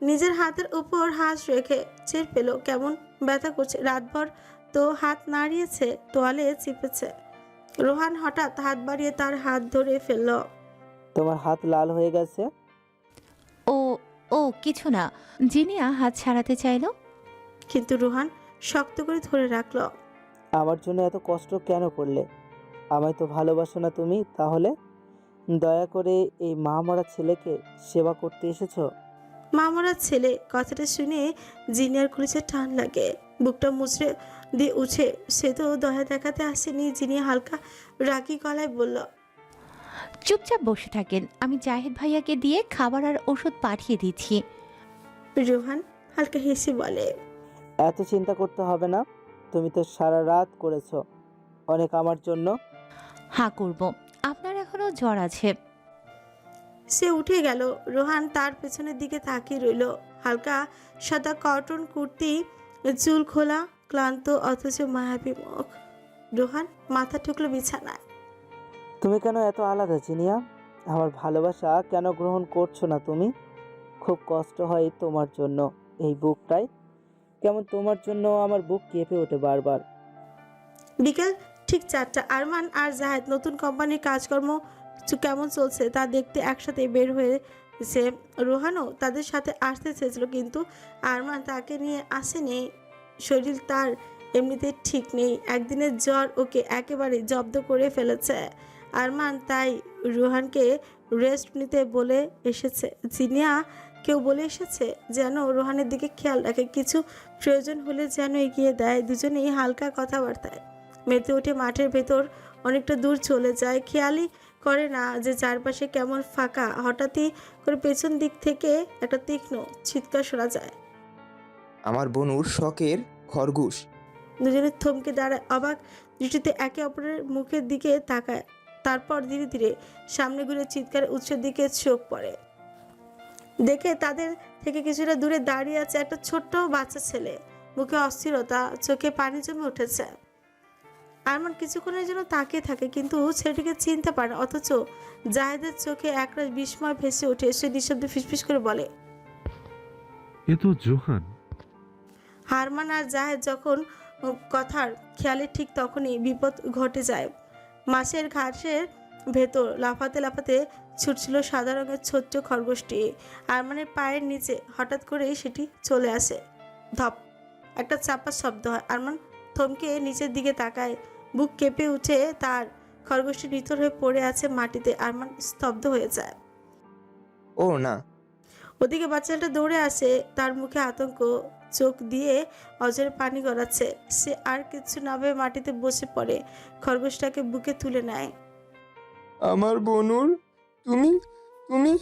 নিজের হাতের উপর হাত রেখে চের পেল, কেমন ব্যথা করছে। রাতভর তো হাত নাড়িয়েছে, তোয়ালে চিপেছে। রোহান হঠাৎ হাত বাড়িয়ে তার হাত ধরে ফেলল। তোমার হাত লাল হয়ে গেছে। ও ও কিছু না। জিনিয়া হাত ছাড়াতে চাইলো, কিন্তু রোহান শক্ত করে ধরে রাখলো। আমার জন্য এত কষ্ট কেন করলে? আমায় তো ভালোবাসো না তুমি তাহলে? দয়া করে এই মা মরা ছেলেকে সেবা করতে এসেছো? মামরার ছেলে, কথাটা শুনে জিনিয়ার খুলিছে টান লাগে। বুকটা মুচড়ে দিয়ে উঠে। সে তো দয়া দেখাতে আসেনি। জিনিয়া হালকা রাগী গলায় বলল। চুপচাপ বসে থাকেন, আমি জাহিদ ভাইয়াকে দিয়ে খাবার আর ওষুধ পাঠিয়ে দিচ্ছি। রোহান হালকা হেসে বলে। এত চিন্তা করতে হবে না, তুমি তো সারা রাত করেছো অনেক আমার জন্য। হ্যাঁ করব, আপনার এখনো জ্বর আছে। সে উঠে গেল। রোহান তার পেছনের দিকে তাকিয়ে রইল। হালকা সাদা কটন কুর্তি, চুল খোলা, ক্লান্ত অথচ মায়াবী মুখ। রোহান মাথা ঠুকলো বিছানায়। তুমি কেন এত আলাদা জিনিয়া? আমার ভালোবাসা কেন গ্রহণ করছো না তুমি? খুব কষ্ট হয় তোমার জন্য। এই বুকটাই কেমন তোমার জন্য আমার বুক কেঁপে ওঠে বারবার। বিকেল ঠিক 4টা। আরমান আর জাহেদ নতুন কোম্পানির কাজকর্ম কেমন চলছে তা দেখতে একসাথে বের হয়েছে। রোহানও তাদের সাথে আসতে চেয়েছিল, কিন্তু আরমান তাকে নিয়ে আসেনি। শরীর তার এমনিতে ঠিক নেই। একদিনের জ্বর ওকে একেবারে জব্দ করে ফেলেছে। আরমান তাই রোহানকে রেস্ট নিতে বলে এসেছে। জিনিয়া কেউ বলে এসেছে যেন রোহানের দিকে খেয়াল রাখে, কিছু প্রয়োজন হলে যেন এগিয়ে দেয়। দুজনেই হালকা কথাবার্তায় মেতে ওঠে। মাঠের ভেতর অনেকটা দূর চলে যায়। খেয়ালই করে না যে চারপাশে কেমন ফাঁকা। হঠাৎই করে পেছন দিক থেকে একটা তীক্ষ্ণ চিৎকার শোনা যায়। আমার বনুর শখের খরগোশ। দুজনে থমকে দাঁড়ায়, অবাক দৃষ্টিতে একে অপরের মুখের দিকে তাকায়। তারপর ধীরে ধীরে সামনে ঘুরে চিৎকারের উৎসের দিকে চোখ পড়ে। দেখে তাদের থেকে কিছুটা দূরে দাঁড়িয়ে আছে একটা ছোট্ট বাচ্চা ছেলে। মুখে অস্থিরতা, চোখে পানি জমে উঠেছে। আরমান কিছুক্ষণের জন্য তাকিয়ে থাকে, কিন্তু ছেলেটিকে চিনতে পারে। অথচ জাহেদের চোখে একরাশ বিস্ময় ভেসে ওঠে। সে নিঃশব্দে ফিসফিস করে বলে, এ তো জোহান। আরমান আর জাহেদ যখন কথার খেয়ালে ঠিক তখনই বিপদ ঘটে যায়। মাছের ঘাসের ভেতর লাফাতে লাফাতে ছুটছিল সাদা রঙের ছোট্ট খরগোশটি। আরমানের পায়ের নিচে হঠাৎ করেই সেটি চলে আসে। ধপ একটা চাপা শব্দ হয়। আরমান থমকে নিচের দিকে তাকায়। বুক কেঁপে উঠে তার। খরগোশটি নিথর হয়ে পড়ে আছে মাটিতে। আরমান স্তব্ধ হয়ে যায়। ও না। ওদিকে বাচ্চাটা দৌড়ে আসে, তার মুখে আতঙ্ক, চোখ দিয়ে অজরে পানি গড়াচ্ছে। সে আর কিছু না ভেবে মাটিতে বসে পড়ে, খরগোশটাকে বুকে তুলে নেয়। আমার বনুর, তুমি তুমি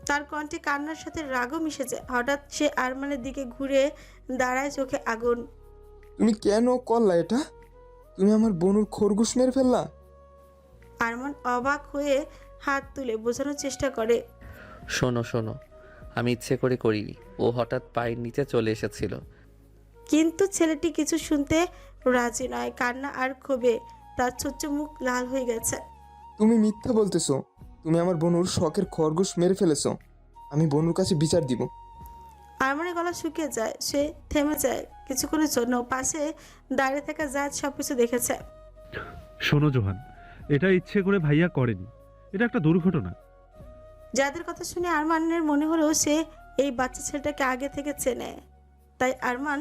তার কণ্ঠে কান্নার সাথে রাগও মিশে যায়। হঠাৎ সে আরমানের দিকে ঘুরে দাঁড়ায়, চোখে আগুন। তুমি কেন করলা এটা? তুমি আমার বনুর খরগোশ মেরে ফেললা। আরমান অবাক হয়ে হাত তুলে বোঝানোর চেষ্টা করে। শোনো শোনো, আমি ইচ্ছে করে করিনি। ও হঠাৎ পায়ের নিচে চলে এসেছিল। কিন্তু ছেলেটি কিছু শুনতে রাজি নয়। কান্না আর ক্ষোভে তার ছোট্ট মুখ লাল হয়ে গেছে। তুমি মিথ্যা বলতেছো। তুমি আমার বনুর শখের খরগোশ মেরে ফেলেছো। আমি বনুর কাছে বিচার দিব। আরমানের গলা শুকিয়ে যায়। সে থেমে যায় কিছুক্ষণের জন্য। পাশে দাঁড়িয়ে থাকা জায়েদ সবকিছু দেখেছে। শোনো জোহান, এটা ইচ্ছে করে ভাইয়া করেনি, এটা একটা দুর্ঘটনা। যাদের কথা শুনে আরমানের মনে হলো সে এই বাচ্চা ছেলেটাকে আগে থেকে চেনে। তাই আরমান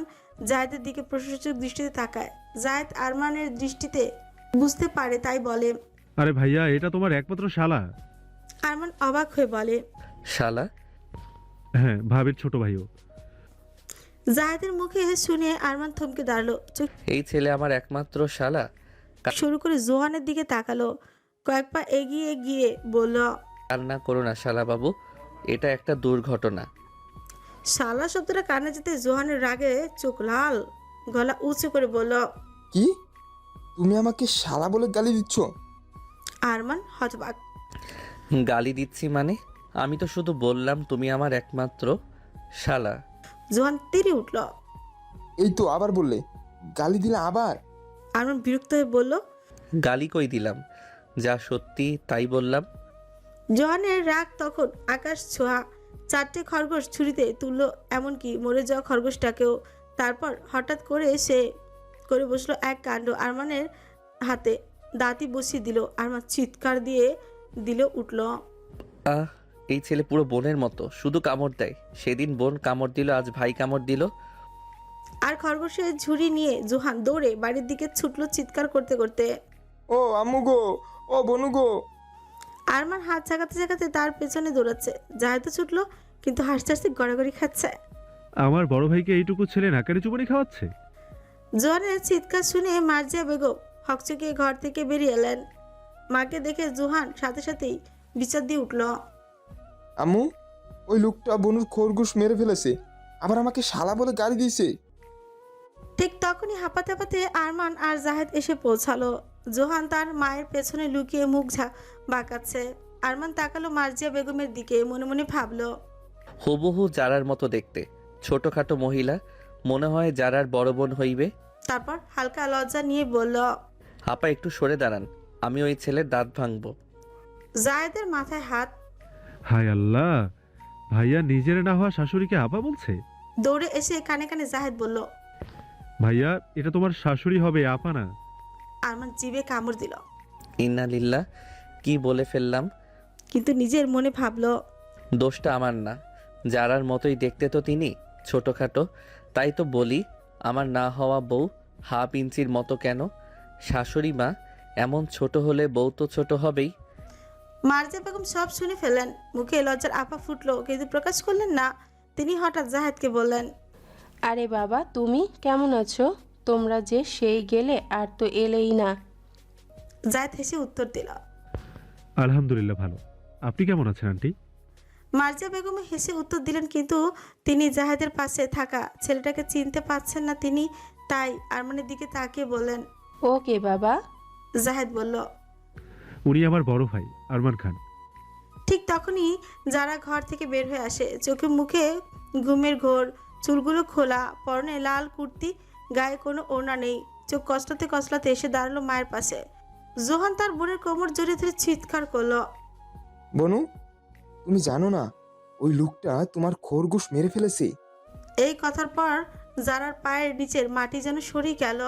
জায়েদের দিকে প্রশংসক দৃষ্টিতে তাকায়। জায়েদ আরমানের দৃষ্টিতে বুঝতে পারে, তাই বলে। আরে ভাইয়া, এটা তোমার একমাত্র শালা। আরমান অবাক হয়ে বলে, শালা? হ্যাঁ, ভাবির ছোট ভাইও। জায়েদের মুখে শুনে আরমান থমকে দাঁড়ালো। চোখ এই ছেলে আমার একমাত্র শালা? শুরু করে জোহানের দিকে তাকালো। কয়েক পা এগিয়ে গিয়ে বলল, কান্না করো না শালা বাবু, এটা একটা দুর্ঘটনা। শালা শব্দটা কানে যেতে জোহানের রাগে চোখ লাল। গলা উঁচু করে বলল, কি? তুমি আমাকে শালা বলে গালি দিচ্ছ? আরমান হতবাক। গালি দিচ্ছি মানে? আমি তো শুধু বললাম তুমি আমার একমাত্র শালা। জোহান তেড়ে উঠল। এই তো আবার বললে, গালি দিলে আবার। আরমান বিরক্ত হয়ে বলল, গালি কই দিলাম, যা সত্যি তাই বললাম। জোহানের রাগ তখন আকাশ ছোঁয়া। 4টে খরগোশ ছুরিতে তুললো, এমনকি মরে যাওয়া খরগোশটাকেও। তারপর হঠাৎ করে সে করে বসলো এক কাণ্ড। আরমানের হাতে দাঁতি বসিয়ে দিল। আরমান চিৎকার দিয়ে দিল উঠল। আহ, এই ছেলে পুরো বোনের মতো, শুধু কামড় দেয়। সেদিন বোন কামড় দিল, আজ ভাই কামড় দিল। আর খরগোশের ঝুড়ি নিয়ে জোহান দৌড়ে বাড়ির দিকে ছুটলো চিৎকার করতে করতে। ও আম্মু গো, ও বনু গো। আরমান হাত ঝাঁকাতে ঝাঁকাতে তার পেছনে দৌড়াচ্ছে। জাহেদ ছুটলো, কিন্তু হাসতে হাসতে গড়াগড়ি খাচ্ছে। আমার বড় ভাইকে এইটুকু ছেলে নাকারে চুপানি খাওয়াচ্ছে। জোহানের চিৎকার শুনে মার্জিয়া বেগম হকচকিয়ে ঘর থেকে বেরিয়ে এলেন। মাকে দেখে জোহান সাথে সাথেই বিচার দিয়ে উঠল। আম্মু, ওই লোকটা বনুর খরগোশ মেরে ফেলেছে, আবার আমাকে শালা বলে গালি দিয়েছে। ঠিক তখনই হাঁপাতে হাঁপাতে আরমান আর জাহেদ এসে পৌঁছালো। জোহান তার মায়ের পেছনে লুকিয়ে মুখ বাঁকাচ্ছে। আরমান তাকালো মার্জিয়া বেগমের দিকে, মনে মনে ভাবলো, হুবহু জারার মতো দেখতে, ছোটখাটো মহিলা, মনে হয় জারার বড় বোন হইবে। তারপর হালকা লজ্জা নিয়ে বলল, আপা একটু সরে দাঁড়ান, আমি ওই ছেলের দাঁত ভাঙবো। জায়েদের মাথায় হাত। হায় আল্লাহ, ভাইয়া নিজের না হওয়া শাশুড়িকে আপা বলছে। দৌড়ে এসে কানে কানে জাহেদ বলল, ভাইয়া, এটা তোমার শাশুড়ি হবে, আপা না। আরমান জিভে কামড় দিল, ইন্না লিল্লাহ, কি বলে ফেললাম। কিন্তু নিজের মনে ভাবলো, দোষটা আমার না, জারার মতোই দেখতে তো তিনি, ছোটখাটো। তাই তো বলি, আমার না হওয়া বউ হাফ ইঞ্চির মতো কেন? শাশুড়ি মা এমন ছোট হলে বউ তো ছোট হবেই। মার্জিয়া বেগম সব শুনে ফেলেন। মুখে লজ্জার আপা ফুটলো, কিন্তু প্রকাশ করলেন না। তিনি হঠাৎ জাহেদকে বললেন, আরে বাবা, তুমি কেমন আছো? তোমরা যে সেই গেলে আর তো এলেই না। জাহেদ হেসে উত্তর দিল, আলহামদুলিল্লাহ ভালো। আপনি কেমন আছেন আন্টি? মার্জিয়া বেগম হেসে উত্তর দিলেন, কিন্তু তিনি জাহেদের পাশে থাকা ছেলেটাকে চিনতে পারছেন না। তিনি তাই আরমানের দিকে তাকিয়ে বললেন, ওকে বাবা। জাহেদ বলল, উনি আমার বড় ভাই আরমান খান। ঠিক তখনই যারা ঘর থেকে বের হয়ে আসে। চোখে মুখে ঘুমের ঘোর, চুলগুলো খোলা, পরনে লাল কুর্তি, গায়ে কোনো ওড়না নেই। চোখ কসলাতে কসলাতে এসে দাঁড়ালো মায়ের পাশে। জোহান তার বোনের কোমর জড়িয়ে ধরে চিৎকার করলো, বনু, তুমি জানো না ওই লোকটা তোমার খরগোশ মেরে ফেলেছে? এই কথার পর যারার পায়ের নিচের মাটি যেন সরে গেল।